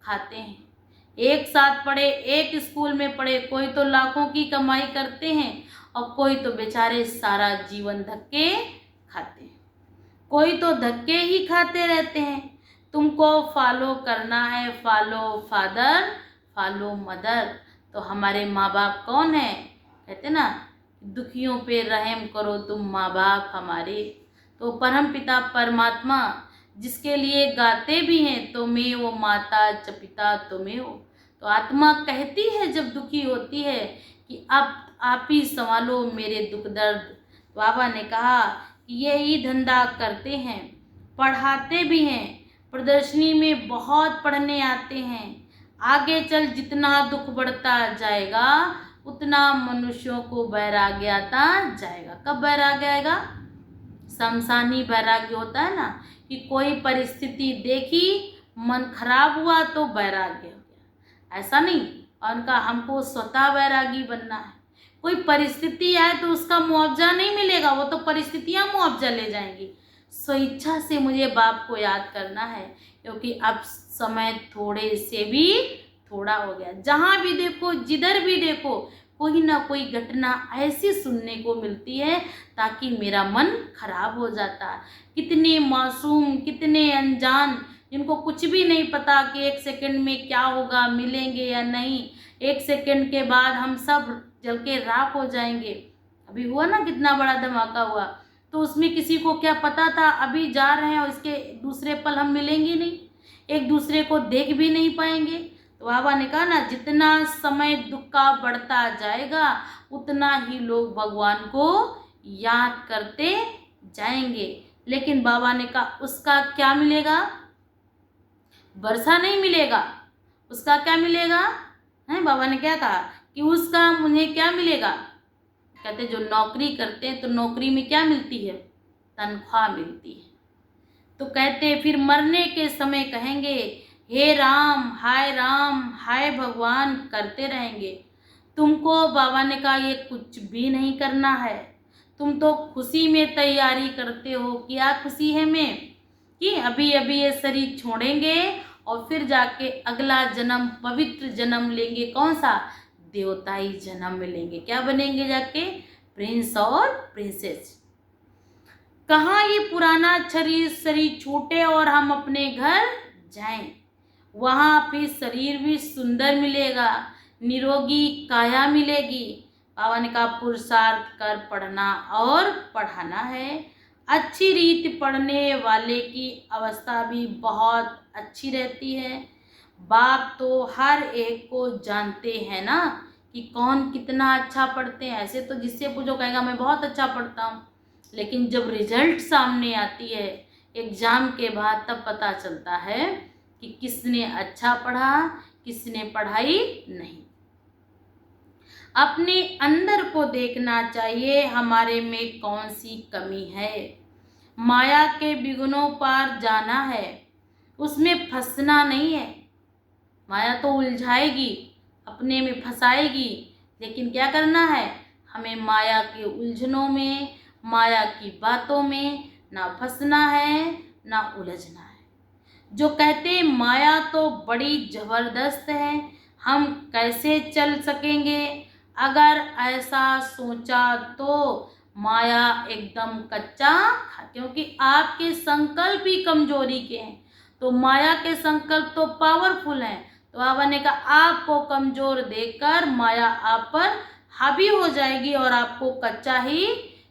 खाते हैं। एक साथ पढ़े, एक स्कूल में पढ़े, कोई तो लाखों की कमाई करते हैं और कोई तो बेचारे सारा जीवन धक्के खाते हैं। कोई तो धक्के ही खाते रहते हैं। तुमको फॉलो करना है, फॉलो फादर, फॉलो मदर। तो हमारे माँ बाप कौन है? कहते ना दुखियों पे रहम करो तुम माँ बाप हमारे। तो परम पिता परमात्मा जिसके लिए गाते भी हैं तुम्हें वो माता च पिता तुम्हें हो। तो आत्मा कहती है जब दुखी होती है कि अब आप ही संभालो मेरे दुख दर्द। बाबा ने कहा कि यही धंधा करते हैं, पढ़ाते भी हैं, प्रदर्शनी में बहुत पढ़ने आते हैं। आगे चल जितना दुख बढ़ता जाएगा उतना मनुष्यों को वैराग्य आता जाएगा। कब वैराग्य आएगा? शमशानी वैराग्य होता है ना कि कोई परिस्थिति देखी मन खराब हुआ तो वैराग्य हो गया, ऐसा नहीं। और उनका हमको स्वतः वैरागी बनना है। कोई परिस्थिति आए तो उसका मुआवजा नहीं मिलेगा, वो तो परिस्थितियां मुआवजा ले जाएंगी। स्वेच्छा से मुझे बाप को याद करना है, क्योंकि अब समय थोड़े से भी थोड़ा हो गया। जहाँ भी देखो, जिधर भी देखो, कोई ना कोई घटना ऐसी सुनने को मिलती है ताकि मेरा मन खराब हो जाता है। कितने मासूम, कितने अनजान, जिनको कुछ भी नहीं पता कि एक सेकंड में क्या होगा, मिलेंगे या नहीं, एक सेकंड के बाद हम सब जल के राख हो जाएंगे। अभी हुआ ना कितना बड़ा धमाका हुआ, तो उसमें किसी को क्या पता था अभी जा रहे हैं और इसके दूसरे पल हम मिलेंगे नहीं, एक दूसरे को देख भी नहीं पाएंगे। तो बाबा ने कहा ना जितना समय दुख का बढ़ता जाएगा उतना ही लोग भगवान को याद करते जाएंगे। लेकिन बाबा ने कहा उसका क्या मिलेगा? वर्षा नहीं मिलेगा। उसका क्या मिलेगा? है बाबा ने क्या कहा कि उसका मुझे क्या मिलेगा? कहते जो नौकरी करते हैं तो नौकरी में क्या मिलती है? तनख्वाह मिलती है। तो कहते फिर मरने के समय कहेंगे, हे राम हाय भगवान करते रहेंगे। तुमको बाबा ने कहा ये कुछ भी नहीं करना है, तुम तो खुशी में तैयारी करते हो। क्या खुशी है में कि अभी अभी ये शरीर छोड़ेंगे और फिर जाके अगला जन्म पवित्र जन्म लेंगे। कौन सा? देवताई जन्म में लेंगे। क्या बनेंगे जाके? प्रिंस और प्रिंसेस। कहाँ ये पुराना शरीर छूटे और हम अपने घर जाएं। वहाँ फिर शरीर भी सुंदर मिलेगा, निरोगी काया मिलेगी। बाबा ने कहा पुरुषार्थ कर पढ़ना और पढ़ाना है। अच्छी रीत पढ़ने वाले की अवस्था भी बहुत अच्छी रहती है। बाप तो हर एक को जानते हैं ना कि कौन कितना अच्छा पढ़ते हैं। ऐसे तो जिससे पूछो कहेगा मैं बहुत अच्छा पढ़ता हूँ, लेकिन जब रिजल्ट सामने आती है एग्ज़ाम के बाद तब पता चलता है कि किसने अच्छा पढ़ा, किसने पढ़ाई नहीं। अपने अंदर को देखना चाहिए हमारे में कौन सी कमी है। माया के विघ्नों पार जाना है, उसमें फंसना नहीं है। माया तो उलझाएगी, अपने में फंसाएगी, लेकिन क्या करना है? हमें माया के उलझनों में, माया की बातों में ना फंसना है ना उलझना है। जो कहते माया तो बड़ी जबरदस्त है, हम कैसे चल सकेंगे? अगर ऐसा सोचा तो माया एकदम कच्चा, क्योंकि आपके संकल्प ही कमजोरी के हैं। तो माया के संकल्प तो पावरफुल हैं। तो बाबा ने कहा आपको कमजोर देखकर माया आप पर हावी हो जाएगी और आपको कच्चा ही।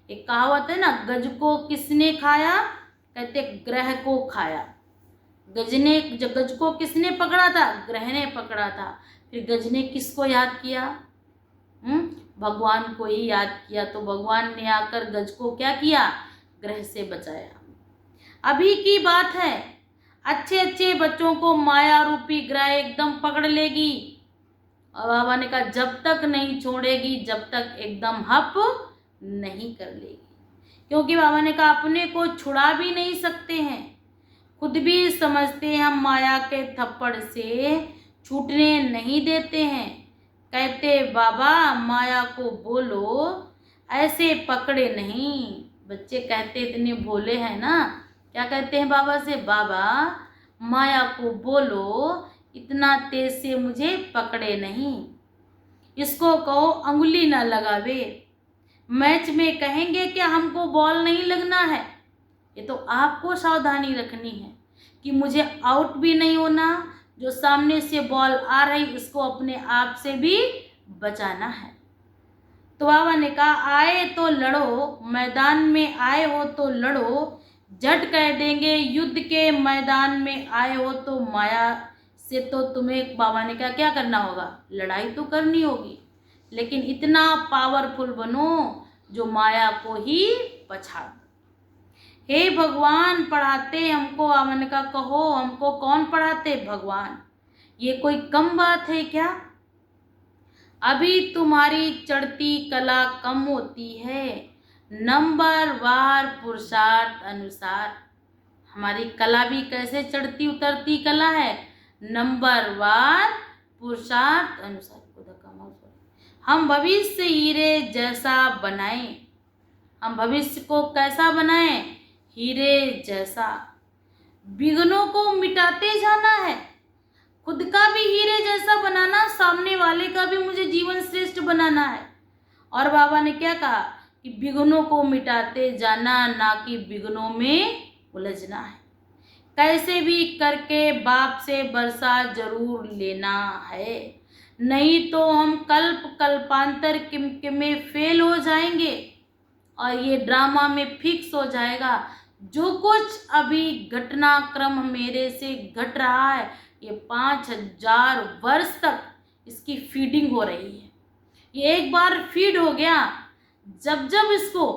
एक कहावत है ना, गज को किसने खाया? कहते ग्रह को खाया। गज को किसने पकड़ा था? ग्रह ने पकड़ा था। फिर गज ने किसको याद किया? भगवान को ही याद किया। तो भगवान ने आकर गज को क्या किया? ग्रह से बचाया। अभी की बात है, अच्छे अच्छे बच्चों को माया रूपी ग्रह एकदम पकड़ लेगी और बाबा ने कहा जब तक नहीं छोड़ेगी जब तक एकदम हप नहीं कर लेगी। क्योंकि बाबा ने कहा अपने को छुड़ा भी नहीं सकते हैं, खुद भी समझते हैं हम माया के थप्पड़ से छूटने नहीं देते हैं। कहते बाबा माया को बोलो ऐसे पकड़े नहीं। बच्चे कहते इतने भोले हैं ना, क्या कहते हैं बाबा से? बाबा माया को बोलो इतना तेज से मुझे पकड़े नहीं, इसको कहो अंगुली ना लगावे। मैच में कहेंगे कि हमको बॉल नहीं लगना है, ये तो आपको सावधानी रखनी है कि मुझे आउट भी नहीं होना, जो सामने से बॉल आ रही इसको अपने आप से भी बचाना है। तो बाबा ने कहा आए तो लड़ो, मैदान में आए हो तो लड़ो, झट कह देंगे युद्ध के मैदान में आए हो तो माया से तो तुम्हें बाबा ने कहा क्या करना होगा? लड़ाई तो करनी होगी, लेकिन इतना पावरफुल बनो जो माया को ही पछाड़ दो। हे भगवान पढ़ाते हमको, बाबा ने कहा कहो हमको कौन पढ़ाते? भगवान। ये कोई कम बात है क्या? अभी तुम्हारी चढ़ती कला कम होती है, नंबर वार पुरुषार्थ अनुसार। हमारी कला भी कैसे चढ़ती उतरती कला है? नंबर वार पुरुषार्थ अनुसार। हम भविष्य हीरे जैसा बनाएं। हम भविष्य को कैसा बनाएं? हीरे जैसा। विघ्नों को मिटाते जाना है, खुद का भी हीरे जैसा बनाना, सामने वाले का भी मुझे जीवन श्रेष्ठ बनाना है। और बाबा ने क्या कहा कि विघ्नों को मिटाते जाना, ना कि विघ्नों में उलझना है। कैसे भी करके बाप से वर्षा जरूर लेना है, नहीं तो हम कल्पांतर में फेल हो जाएंगे और ये ड्रामा में फिक्स हो जाएगा। जो कुछ अभी घटनाक्रम मेरे से घट रहा है ये 5000 वर्ष तक इसकी फीडिंग हो रही है। ये एक बार फीड हो गया, जब जब इसको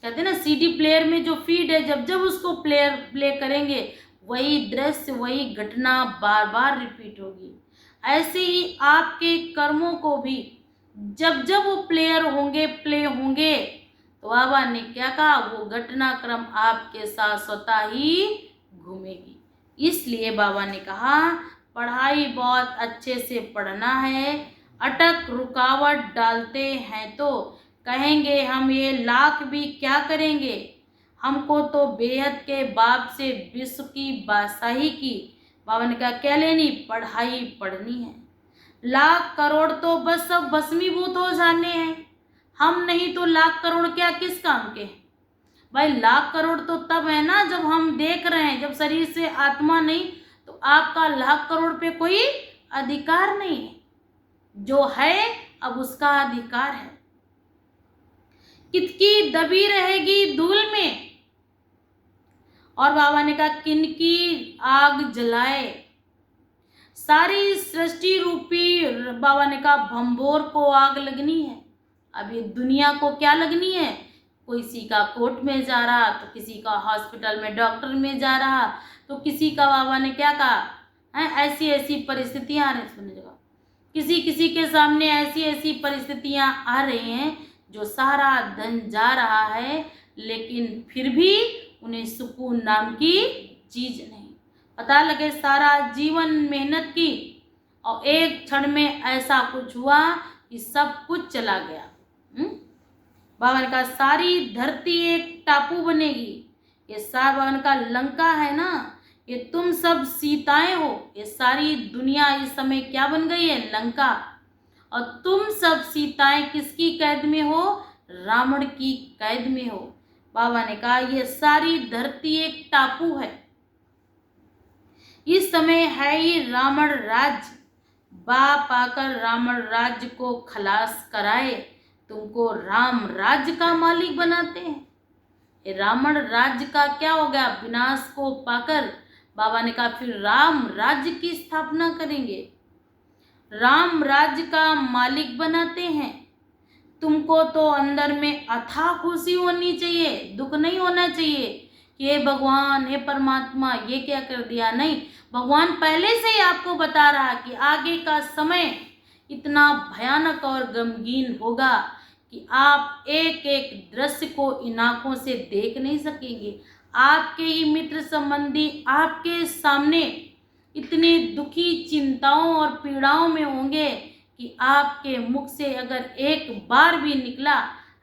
कहते हैं ना सीडी प्लेयर में जो फीड है, जब जब उसको प्ले करेंगे वही दृश्य वही घटना बार बार रिपीट होगी। ऐसे ही आपके कर्मों को भी जब जब वो प्ले होंगे तो बाबा ने क्या कहा? वो घटनाक्रम आपके साथ स्वतः ही घूमेगी। इसलिए बाबा ने कहा पढ़ाई बहुत अच्छे से पढ़ना है। अटक रुकावट डालते हैं तो कहेंगे हम ये लाख भी क्या करेंगे, हमको तो बेहद के बाप से विश्व की बादशाही की। बाबा ने कहा क्या लेनी, पढ़ाई पढ़नी है। लाख करोड़ तो बस सब भस्मीभूत हो जाने हैं, हम नहीं तो लाख करोड़ क्या किस काम के। भाई लाख करोड़ तो तब है ना जब हम देख रहे हैं, जब शरीर से आत्मा नहीं तो आपका लाख करोड़ पे कोई अधिकार नहीं है। जो है अब उसका अधिकार है। कितकी दबी रहेगी धूल में, और बाबा ने कहा किनकी आग जलाए। सारी सृष्टि रूपी बाबा ने कहा भंबोर को आग लगनी है। अब ये दुनिया को क्या लगनी है, किसी का कोर्ट में जा रहा तो किसी का हॉस्पिटल में डॉक्टर में जा रहा तो किसी का, बाबा ने क्या कहा है, ऐसी ऐसी परिस्थितियां आ रही, सुनने जगह किसी किसी के सामने ऐसी ऐसी परिस्थितियां आ रही हैं जो सारा धन जा रहा है, लेकिन फिर भी उन्हें सुकून नाम की चीज नहीं। पता लगे सारा जीवन मेहनत की और एक क्षण में ऐसा कुछ हुआ कि सब कुछ चला गया। बाबा ने कहा सारी धरती एक टापू बनेगी। ये सारा बाबा ने कहा लंका है ना, ये तुम सब सीताएं हो। ये सारी दुनिया इस समय क्या बन गई है, लंका। और तुम सब सीताएं किसकी कैद में हो, रावण की कैद में हो। बाबा ने कहा ये सारी धरती एक टापू है। इस समय है ही रावण राज्य। बाप आकर रावण राज्य को खलास कराए, तुमको राम राज्य का मालिक बनाते हैं। रावण राज्य का क्या हो गया, विनाश को पाकर बाबा ने कहा फिर राम राज्य की स्थापना करेंगे, राम राज्य का मालिक बनाते हैं। तुमको तो अंदर में अथाह खुशी होनी चाहिए, दुख नहीं होना चाहिए कि हे भगवान हे परमात्मा ये क्या कर दिया। नहीं, भगवान पहले से ही आपको बता रहा कि आगे का समय इतना भयानक और गमगीन होगा कि आप एक एक दृश्य को इन आंखों से देख नहीं सकेंगे। आपके ही मित्र संबंधी आपके सामने इतने दुखी चिंताओं और पीड़ाओं में होंगे कि आपके मुख से अगर एक बार भी निकला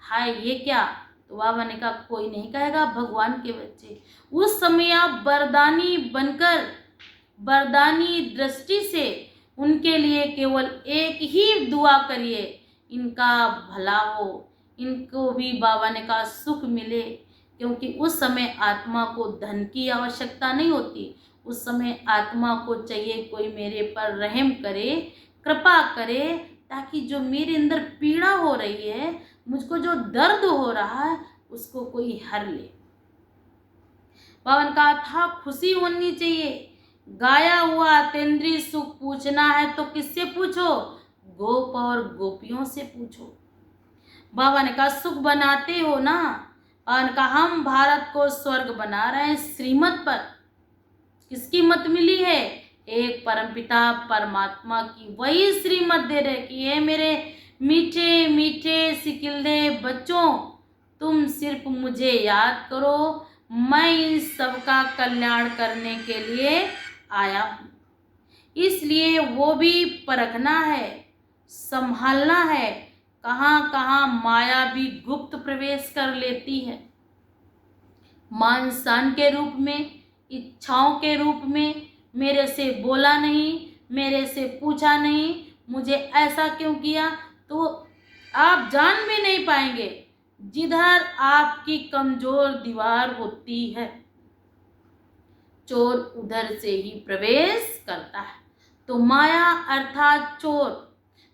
हाय ये क्या, तो बाबा ने कहा कोई नहीं कहेगा भगवान के बच्चे। उस समय आप वरदानी बनकर, वरदानी दृष्टि से उनके लिए केवल एक ही दुआ करिए, इनका भला हो, इनको भी बाबा ने कहा सुख मिले। क्योंकि उस समय आत्मा को धन की आवश्यकता नहीं होती, उस समय आत्मा को चाहिए कोई मेरे पर रहम करे, कृपा करे, ताकि जो मेरे अंदर पीड़ा हो रही है, मुझको जो दर्द हो रहा है, उसको कोई हर ले। बाबा ने कहा था खुशी होनी चाहिए। गाया हुआ अतीन्द्रिय सुख पूछना है तो किससे पूछो, गोप और गोपियों से पूछो। बाबा ने कहा सुख बनाते हो ना, बाबा ने कहा हम भारत को स्वर्ग बना रहे हैं श्रीमत पर। किसकी मत मिली है, एक परमपिता परमात्मा की वही श्रीमत दे रहे कि ये मेरे मीठे मीठे सिकिल्दे बच्चों, तुम सिर्फ मुझे याद करो, मैं इस सबका कल्याण करने के लिए आया हूँ। इसलिए वो भी परखना है, संभालना है, कहाँ कहाँ माया भी गुप्त प्रवेश कर लेती है। मान शान के रूप में, इच्छाओं के रूप में, मेरे से बोला नहीं, मेरे से पूछा नहीं, मुझे ऐसा क्यों किया, तो आप जान भी नहीं पाएंगे। जिधर आपकी कमजोर दीवार होती है, चोर उधर से ही प्रवेश करता है। तो माया अर्थात चोर,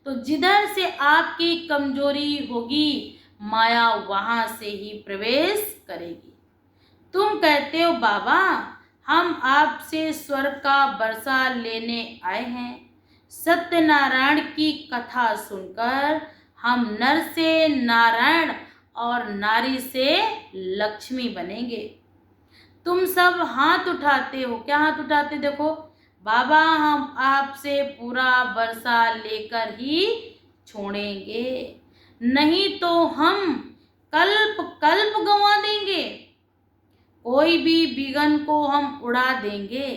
तो जिधर से आपकी कमजोरी होगी, माया वहां से ही प्रवेश करेगी। तुम कहते हो बाबा हम आपसे स्वर्ग का वर्षा लेने आए हैं। सत्यनारायण की कथा सुनकर हम नर से नारायण और नारी से लक्ष्मी बनेंगे। तुम सब हाथ उठाते हो, क्या हाथ उठाते, देखो बाबा हम आपसे पूरा वर्षा लेकर ही छोड़ेंगे, नहीं तो हम कल्प कल्प गंवा देंगे। कोई भी विघ्न को हम उड़ा देंगे।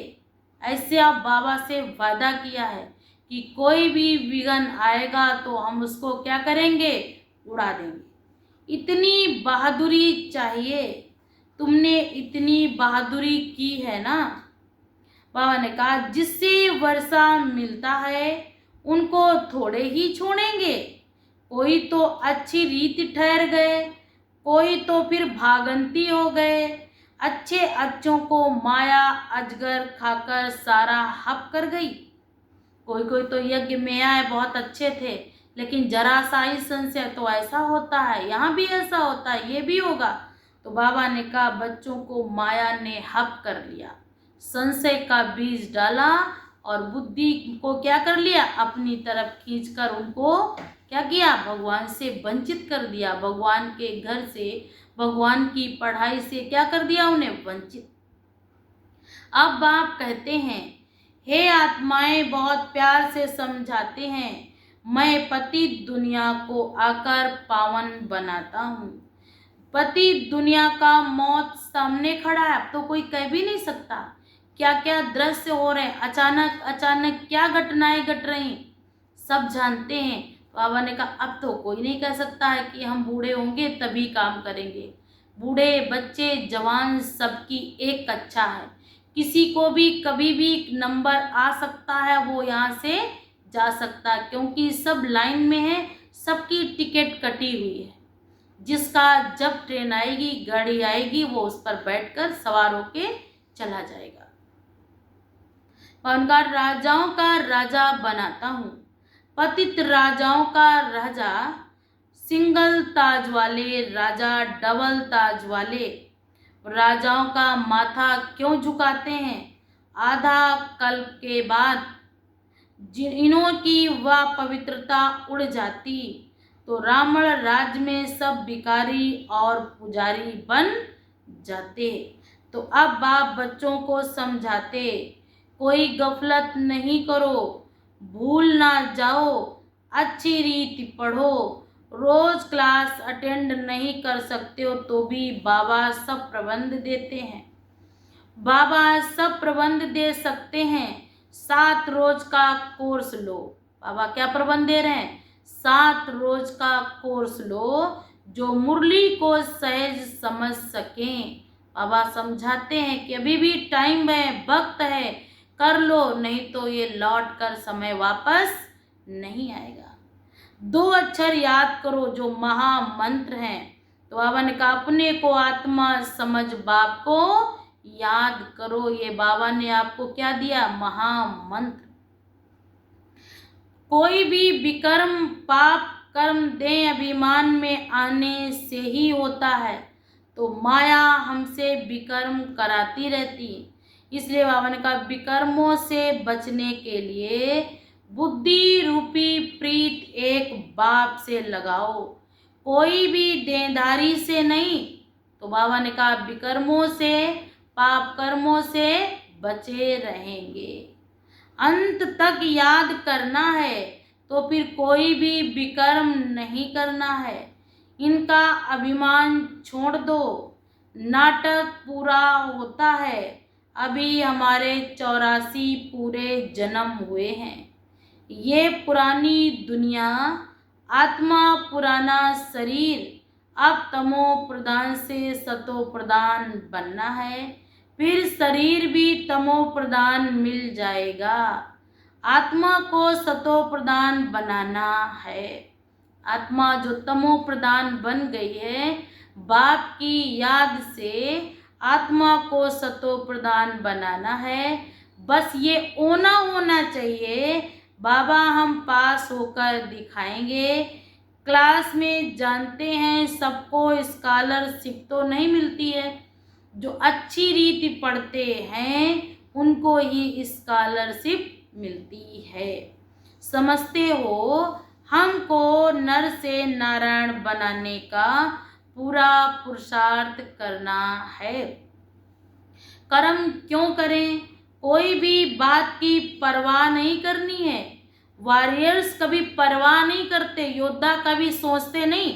ऐसे आप बाबा से वादा किया है कि कोई भी विघ्न आएगा तो हम उसको क्या करेंगे, उड़ा देंगे। इतनी बहादुरी चाहिए, तुमने इतनी बहादुरी की है ना। बाबा ने कहा जिससे वर्षा मिलता है उनको थोड़े ही छोड़ेंगे। कोई तो अच्छी रीति ठहर गए, कोई तो फिर भागंती हो गए। अच्छे अच्छों को माया अजगर खाकर सारा हप कर गई। कोई कोई तो यज्ञ में आए, बहुत अच्छे थे, लेकिन जरा सा ही संशय तो ऐसा होता है, यहाँ भी ऐसा होता है, ये भी होगा। तो बाबा ने कहा बच्चों को माया ने हप कर लिया, संशय का बीज डाला और बुद्धि को क्या कर लिया, अपनी तरफ खींचकर उनको क्या किया, भगवान से वंचित कर दिया। भगवान के घर से, भगवान की पढ़ाई से क्या कर दिया, उन्हें वंचित। अब बाप कहते हैं हे आत्माएं, बहुत प्यार से समझाते हैं, मैं पति दुनिया को आकर पावन बनाता हूँ। पति दुनिया का मौत सामने खड़ा है, अब तो कोई कह भी नहीं सकता क्या क्या दृश्य हो रहे हैं, अचानक अचानक क्या घटनाएं घट रही, सब जानते हैं। बाबा ने कहा अब तो कोई नहीं कह सकता है कि हम बूढ़े होंगे तभी काम करेंगे। बूढ़े बच्चे जवान सबकी एक कक्षा है, किसी को भी कभी भी नंबर आ सकता है, वो यहाँ से जा सकता है, क्योंकि सब लाइन में है, सबकी टिकट कटी हुई है। जिसका जब ट्रेन आएगी, गाड़ी आएगी, वो उस पर बैठकर सवार होके चला जाएगा। उनका राजाओं का राजा बनाता हूँ, पतित राजाओं का राजा, सिंगल ताज वाले राजा, डबल ताज वाले राजाओं का माथा क्यों झुकाते हैं। आधा कल्प के बाद जिन्हों की वह पवित्रता उड़ जाती तो रावण राज्य में सब भिखारी और पुजारी बन जाते। तो अब बाप बच्चों को समझाते, कोई गफलत नहीं करो, भूल ना जाओ, अच्छी रीति पढ़ो, रोज क्लास अटेंड नहीं कर सकते हो तो भी बाबा सब प्रबंध देते हैं। बाबा सब प्रबंध दे सकते हैं। 7 रोज का कोर्स लो। बाबा क्या प्रबंध दे रहे हैं, 7 रोज का कोर्स लो, जो मुरली को सहज समझ सकें। बाबा समझाते हैं कि अभी भी टाइम है, वक्त है, कर लो, नहीं तो ये लौट कर समय वापस नहीं आएगा। 2 अक्षर याद करो जो महामंत्र हैं। तो बाबा ने कहा अपने को आत्मा समझ बाप को याद करो। ये बाबा ने आपको क्या दिया, महामंत्र। कोई भी विकर्म पाप कर्म दे अभिमान में आने से ही होता है, तो माया हमसे विकर्म कराती रहती। इसलिए बाबा ने कहा विकर्मों से बचने के लिए बुद्धि रूपी प्रीत एक बाप से लगाओ, कोई भी देनदारी से नहीं। तो बाबा ने कहा विकर्मों से, पाप कर्मों से बचे रहेंगे। अंत तक याद करना है तो फिर कोई भी विकर्म नहीं करना है। इनका अभिमान छोड़ दो। नाटक पूरा होता है, अभी हमारे 84 पूरे जन्म हुए हैं। ये पुरानी दुनिया, आत्मा पुराना शरीर, अब तमो प्रधान से सतो प्रधान बनना है, फिर शरीर भी तमो प्रधान मिल जाएगा। आत्मा को सतो प्रधान बनाना है। आत्मा जो तमो प्रधान बन गई है, बाप की याद से आत्मा को सतो प्रधान बनाना है। बस ये होना होना चाहिए, बाबा हम पास होकर दिखाएंगे। क्लास में जानते हैं सबको स्कॉलरशिप तो नहीं मिलती है, जो अच्छी रीति पढ़ते हैं उनको ही स्कॉलरशिप मिलती है। समझते हो, हमको नर से नारायण बनाने का पूरा पुरुषार्थ करना है। कर्म क्यों करें, कोई भी बात की परवाह नहीं करनी है। वॉरियर्स कभी परवाह नहीं करते, योद्धा कभी सोचते नहीं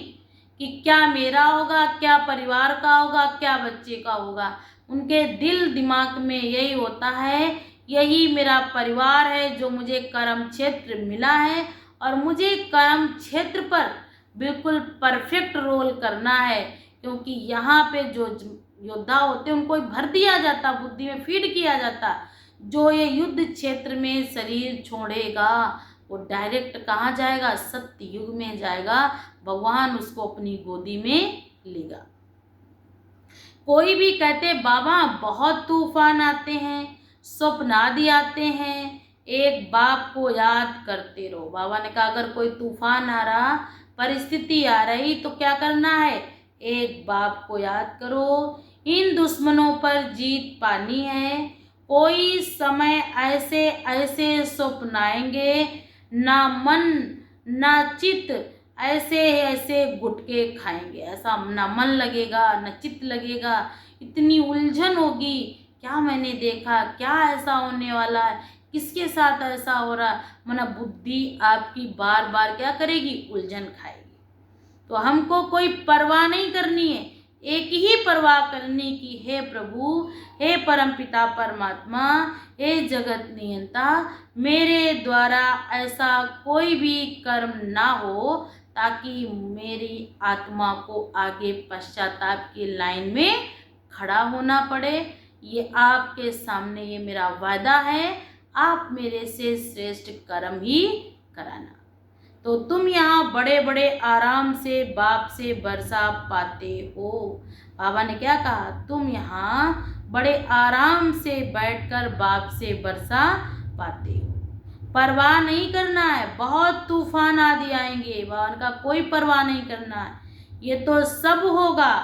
कि क्या मेरा होगा, क्या परिवार का होगा, क्या बच्चे का होगा। उनके दिल दिमाग में यही होता है, यही मेरा परिवार है जो मुझे कर्म क्षेत्र मिला है और मुझे कर्म क्षेत्र पर बिल्कुल परफेक्ट रोल करना है, क्योंकि यहाँ पे जो योद्धा होते हैं उनको भर दिया जाता, बुद्धि में फीड किया जाता। जो ये युद्ध क्षेत्र में शरीर छोड़ेगा वो डायरेक्ट कहाँ जाएगा, सत्य युग में जाएगा, भगवान उसको अपनी गोदी में लेगा। कोई भी कहते बाबा बहुत तूफान आते हैं, स्वप्न आदि आते हैं, एक बाप को याद करते रहो। बाबा ने कहा अगर कोई तूफान आ रहा, परिस्थिति आ रही तो क्या करना है, एक बाप को याद करो। इन दुश्मनों पर जीत पानी है। कोई समय ऐसे ऐसे स्वप्न आएंगे, ना मन ना चित्त ऐसे ऐसे गुटके खाएंगे, ऐसा ना मन लगेगा ना चित्त लगेगा, इतनी उलझन होगी, क्या मैंने देखा, क्या ऐसा होने वाला है, किसके साथ ऐसा हो रहा, मना बुद्धि आपकी बार बार क्या करेगी, उलझन खाएगी। तो हमको कोई परवाह नहीं करनी है, एक ही परवाह करने की, हे प्रभु, हे परमपिता परमात्मा, हे जगत नियंता, मेरे द्वारा ऐसा कोई भी कर्म ना हो ताकि मेरी आत्मा को आगे पश्चाताप की लाइन में खड़ा होना पड़े। ये आपके सामने ये मेरा वादा है, आप मेरे से श्रेष्ठ कर्म ही कराना। तो तुम यहाँ बड़े बड़े आराम से बाप से वर्षा पाते हो। बाबा ने क्या कहा, तुम यहाँ बड़े आराम से बैठकर बाप से वर्षा पाते हो, परवाह नहीं करना है। बहुत तूफान आदि आएंगे, बाबा का कोई परवाह नहीं करना है, ये तो सब होगा।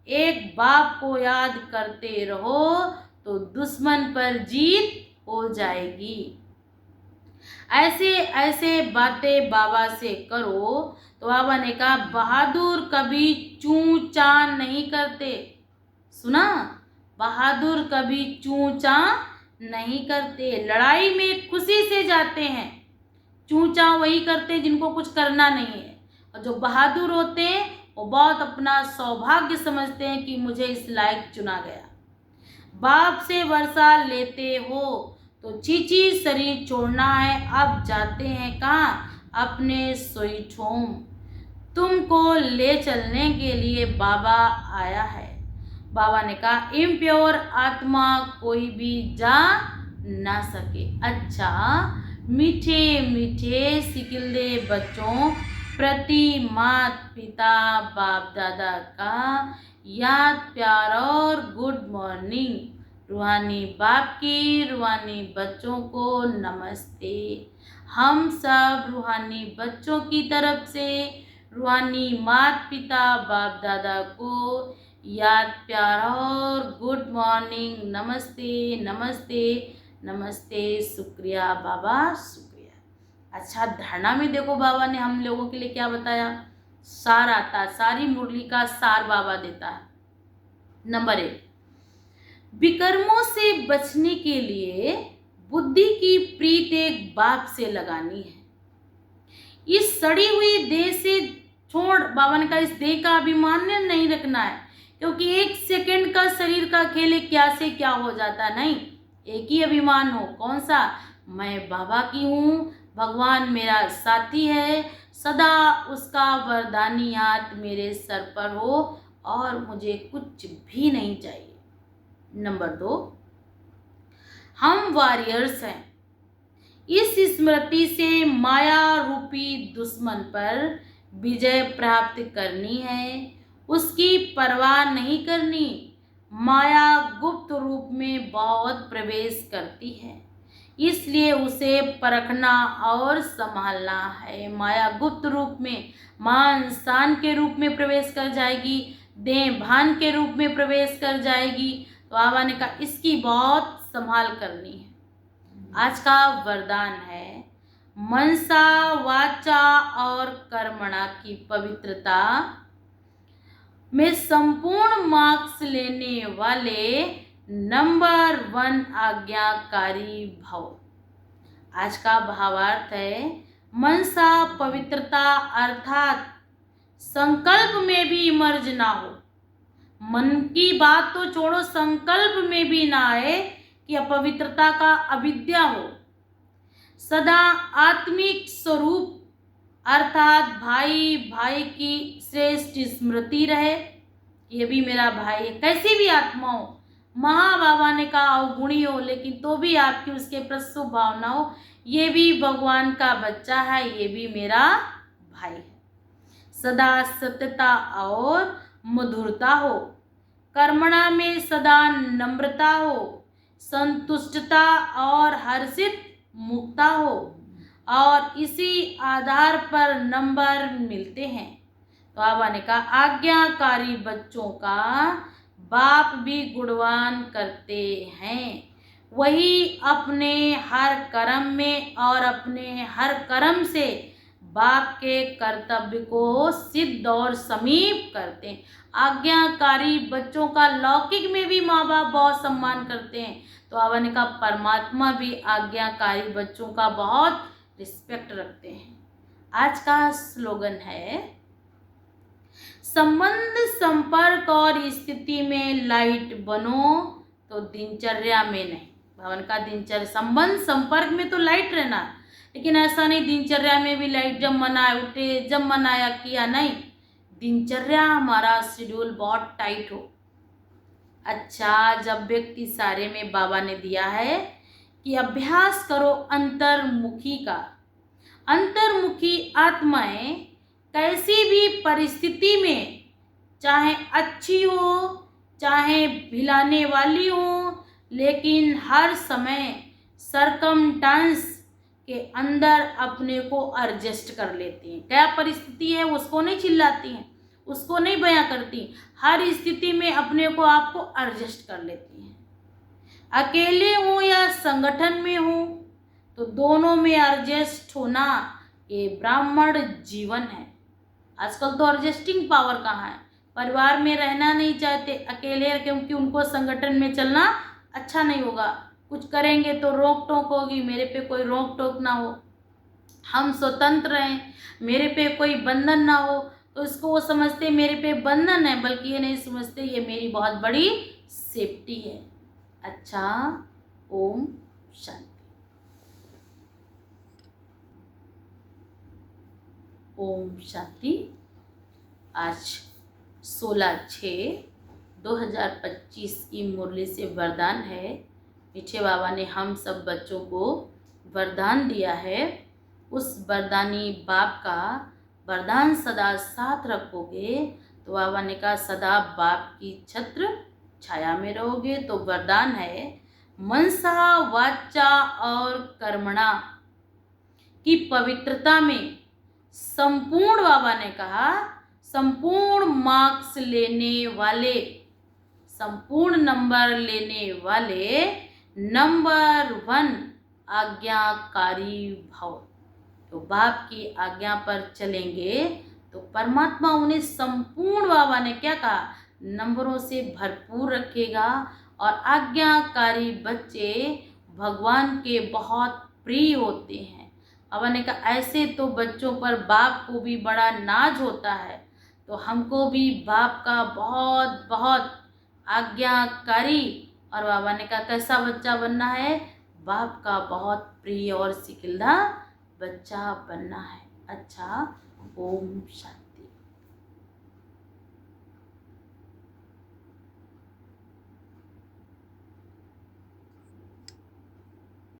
एक बाप को याद करते रहो तो दुश्मन पर जीत हो जाएगी। ऐसे ऐसे बातें बाबा से करो। तो बाबा ने कहा बहादुर कभी चूं चां नहीं करते। सुना, बहादुर कभी चूं चां नहीं करते, लड़ाई में खुशी से जाते हैं। चूं चां वही करते जिनको कुछ करना नहीं है, और जो बहादुर होते हैं वो बहुत अपना सौभाग्य समझते हैं कि मुझे इस लायक चुना गया। बाप से वर्षा लेते हो तो चीची शरीर छोड़ना है, अब जाते हैं कहाँ, अपने स्वीट होम। तुमको ले चलने के लिए बाबा आया है। बाबा ने कहा इम्प्योर आत्मा कोई भी जा ना सके। अच्छा, मीठे मीठे सिकिल्दे बच्चों प्रति माता पिता बाप दादा का याद प्यार और गुड मॉर्निंग। रूहानी बाप की रूहानी बच्चों को नमस्ते। हम सब रूहानी बच्चों की तरफ से रूहानी माता पिता बाप दादा को याद प्यार और गुड मॉर्निंग, नमस्ते नमस्ते नमस्ते, शुक्रिया बाबा शुक्रिया। अच्छा, धारणा में देखो बाबा ने हम लोगों के लिए क्या बताया, सार आता, सारी मुरली का सार बाबा देता है। नंबर 1, विकर्मों से बचने के लिए बुद्धि की प्रीत एक बाप से लगानी है। इस सड़ी हुई देह से छोड़, बाबा ने कहा इस देह का अभिमान नहीं रखना है, क्योंकि एक सेकंड का शरीर का खेल है, क्या से क्या हो जाता, नहीं, एक ही अभिमान हो, कौन सा, मैं बाबा की हूँ, भगवान मेरा साथी है, सदा उसका वरदानी हाथ मेरे सर पर हो और मुझे कुछ भी नहीं चाहिए। नंबर 2, हम वॉरियर्स हैं। इस स्मृति से माया रूपी दुश्मन पर विजय प्राप्त करनी है, उसकी परवाह नहीं करनी। माया गुप्त रूप में बहुत प्रवेश करती है, इसलिए उसे परखना और संभालना है। माया गुप्त रूप में, मां इंसान के रूप में प्रवेश कर जाएगी, देह भान के रूप में प्रवेश कर जाएगी। तो बाबा ने कहा इसकी बहुत संभाल करनी है। आज का वरदान है मनसा वाचा और कर्मणा की पवित्रता में संपूर्ण मार्क्स लेने वाले नंबर 1 आज्ञाकारी भव। आज का भावार्थ है मनसा पवित्रता, अर्थात संकल्प में भी मर्ज ना हो। मन की बात तो छोड़ो, संकल्प में भी ना आए कि अपवित्रता का अविद्या हो। सदा आत्मिक स्वरूप अर्थात भाई भाई की श्रेष्ठ स्मृति रहे। ये भी मेरा भाई है, कैसी भी आत्मा हो, महा बाबा ने कहा अवगुणी हो लेकिन तो भी आपकी उसके प्रति शुभ भावना हो, ये भी भगवान का बच्चा है, ये भी मेरा भाई है। सदा सत्यता और मधुरता हो, कर्मणा में सदा नम्रता हो, संतुष्टता और हर्षित मुक्ता हो, और इसी आधार पर नंबर मिलते हैं। तो बाबा ने कहा आज्ञाकारी बच्चों का बाप भी गुणगान करते हैं, वही अपने हर कर्म में और अपने हर कर्म से बाप के कर्तव्य को सिद्ध और समीप करते हैं। आज्ञाकारी बच्चों का लौकिक में भी माँ बाप बहुत सम्मान करते हैं, तो बाबा ने कहा परमात्मा भी आज्ञाकारी बच्चों का बहुत रिस्पेक्ट रखते हैं। आज का स्लोगन है संबंध संपर्क और स्थिति में लाइट बनो तो दिनचर्या में नहीं। भवन का दिनचर्या संबंध संपर्क में तो लाइट रहना, लेकिन ऐसा नहीं दिनचर्या में भी लाइट जब मन आए उठे, जब मन आया किया, नहीं। दिनचर्या हमारा शेड्यूल बहुत टाइट हो। अच्छा, जब व्यक्ति सारे में बाबा ने दिया है कि अभ्यास करो अंतर्मुखी का। अंतर्मुखी आत्माएं कैसी भी परिस्थिति में, चाहे अच्छी हो चाहे भिलाने वाली हो, लेकिन हर समय सरकमस्टांस के अंदर अपने को एडजस्ट कर लेती हैं। क्या परिस्थिति है उसको नहीं चिल्लाती हैं, उसको नहीं बयां करती, हर स्थिति में अपने को आपको एडजस्ट कर लेती हैं। अकेले हो या संगठन में हो तो दोनों में एडजस्ट होना ये ब्राह्मण जीवन है। आजकल तो एडजस्टिंग पावर कहाँ है, परिवार में रहना नहीं चाहते, अकेले, क्योंकि उनको संगठन में चलना अच्छा नहीं होगा, कुछ करेंगे तो रोक टोक होगी, मेरे पे कोई रोक टोक ना हो, हम स्वतंत्र हैं, मेरे पे कोई बंधन ना हो, तो इसको वो समझते मेरे पे बंधन है, बल्कि ये नहीं समझते ये मेरी बहुत बड़ी सेफ्टी है। अच्छा, ओम शांति। ओम शांति। आज 16/6/2025 की मुरली से वरदान है। मीठे बाबा ने हम सब बच्चों को वरदान दिया है। उस वरदानी बाप का वरदान सदा साथ रखोगे तो बाबा ने कहा सदा बाप की छत्र छाया में रहोगे। तो वरदान है मनसा वाचा और कर्मणा की पवित्रता में संपूर्ण, बाबा ने कहा संपूर्ण मार्क्स लेने वाले, संपूर्ण नंबर लेने वाले नंबर 1 आज्ञाकारी भव। तो बाप की आज्ञा पर चलेंगे तो परमात्मा उन्हें संपूर्ण, बाबा ने क्या कहा, नंबरों से भरपूर रखेगा। और आज्ञाकारी बच्चे भगवान के बहुत प्रिय होते हैं। बाबा ने कहा ऐसे तो बच्चों पर बाप को भी बड़ा नाज होता है, तो हमको भी बाप का बहुत बहुत आज्ञाकारी, और बाबा ने कहा कैसा बच्चा बनना है, बाप का बहुत प्रिय और सिकिल्दा बच्चा बनना है। अच्छा, ओम शांति।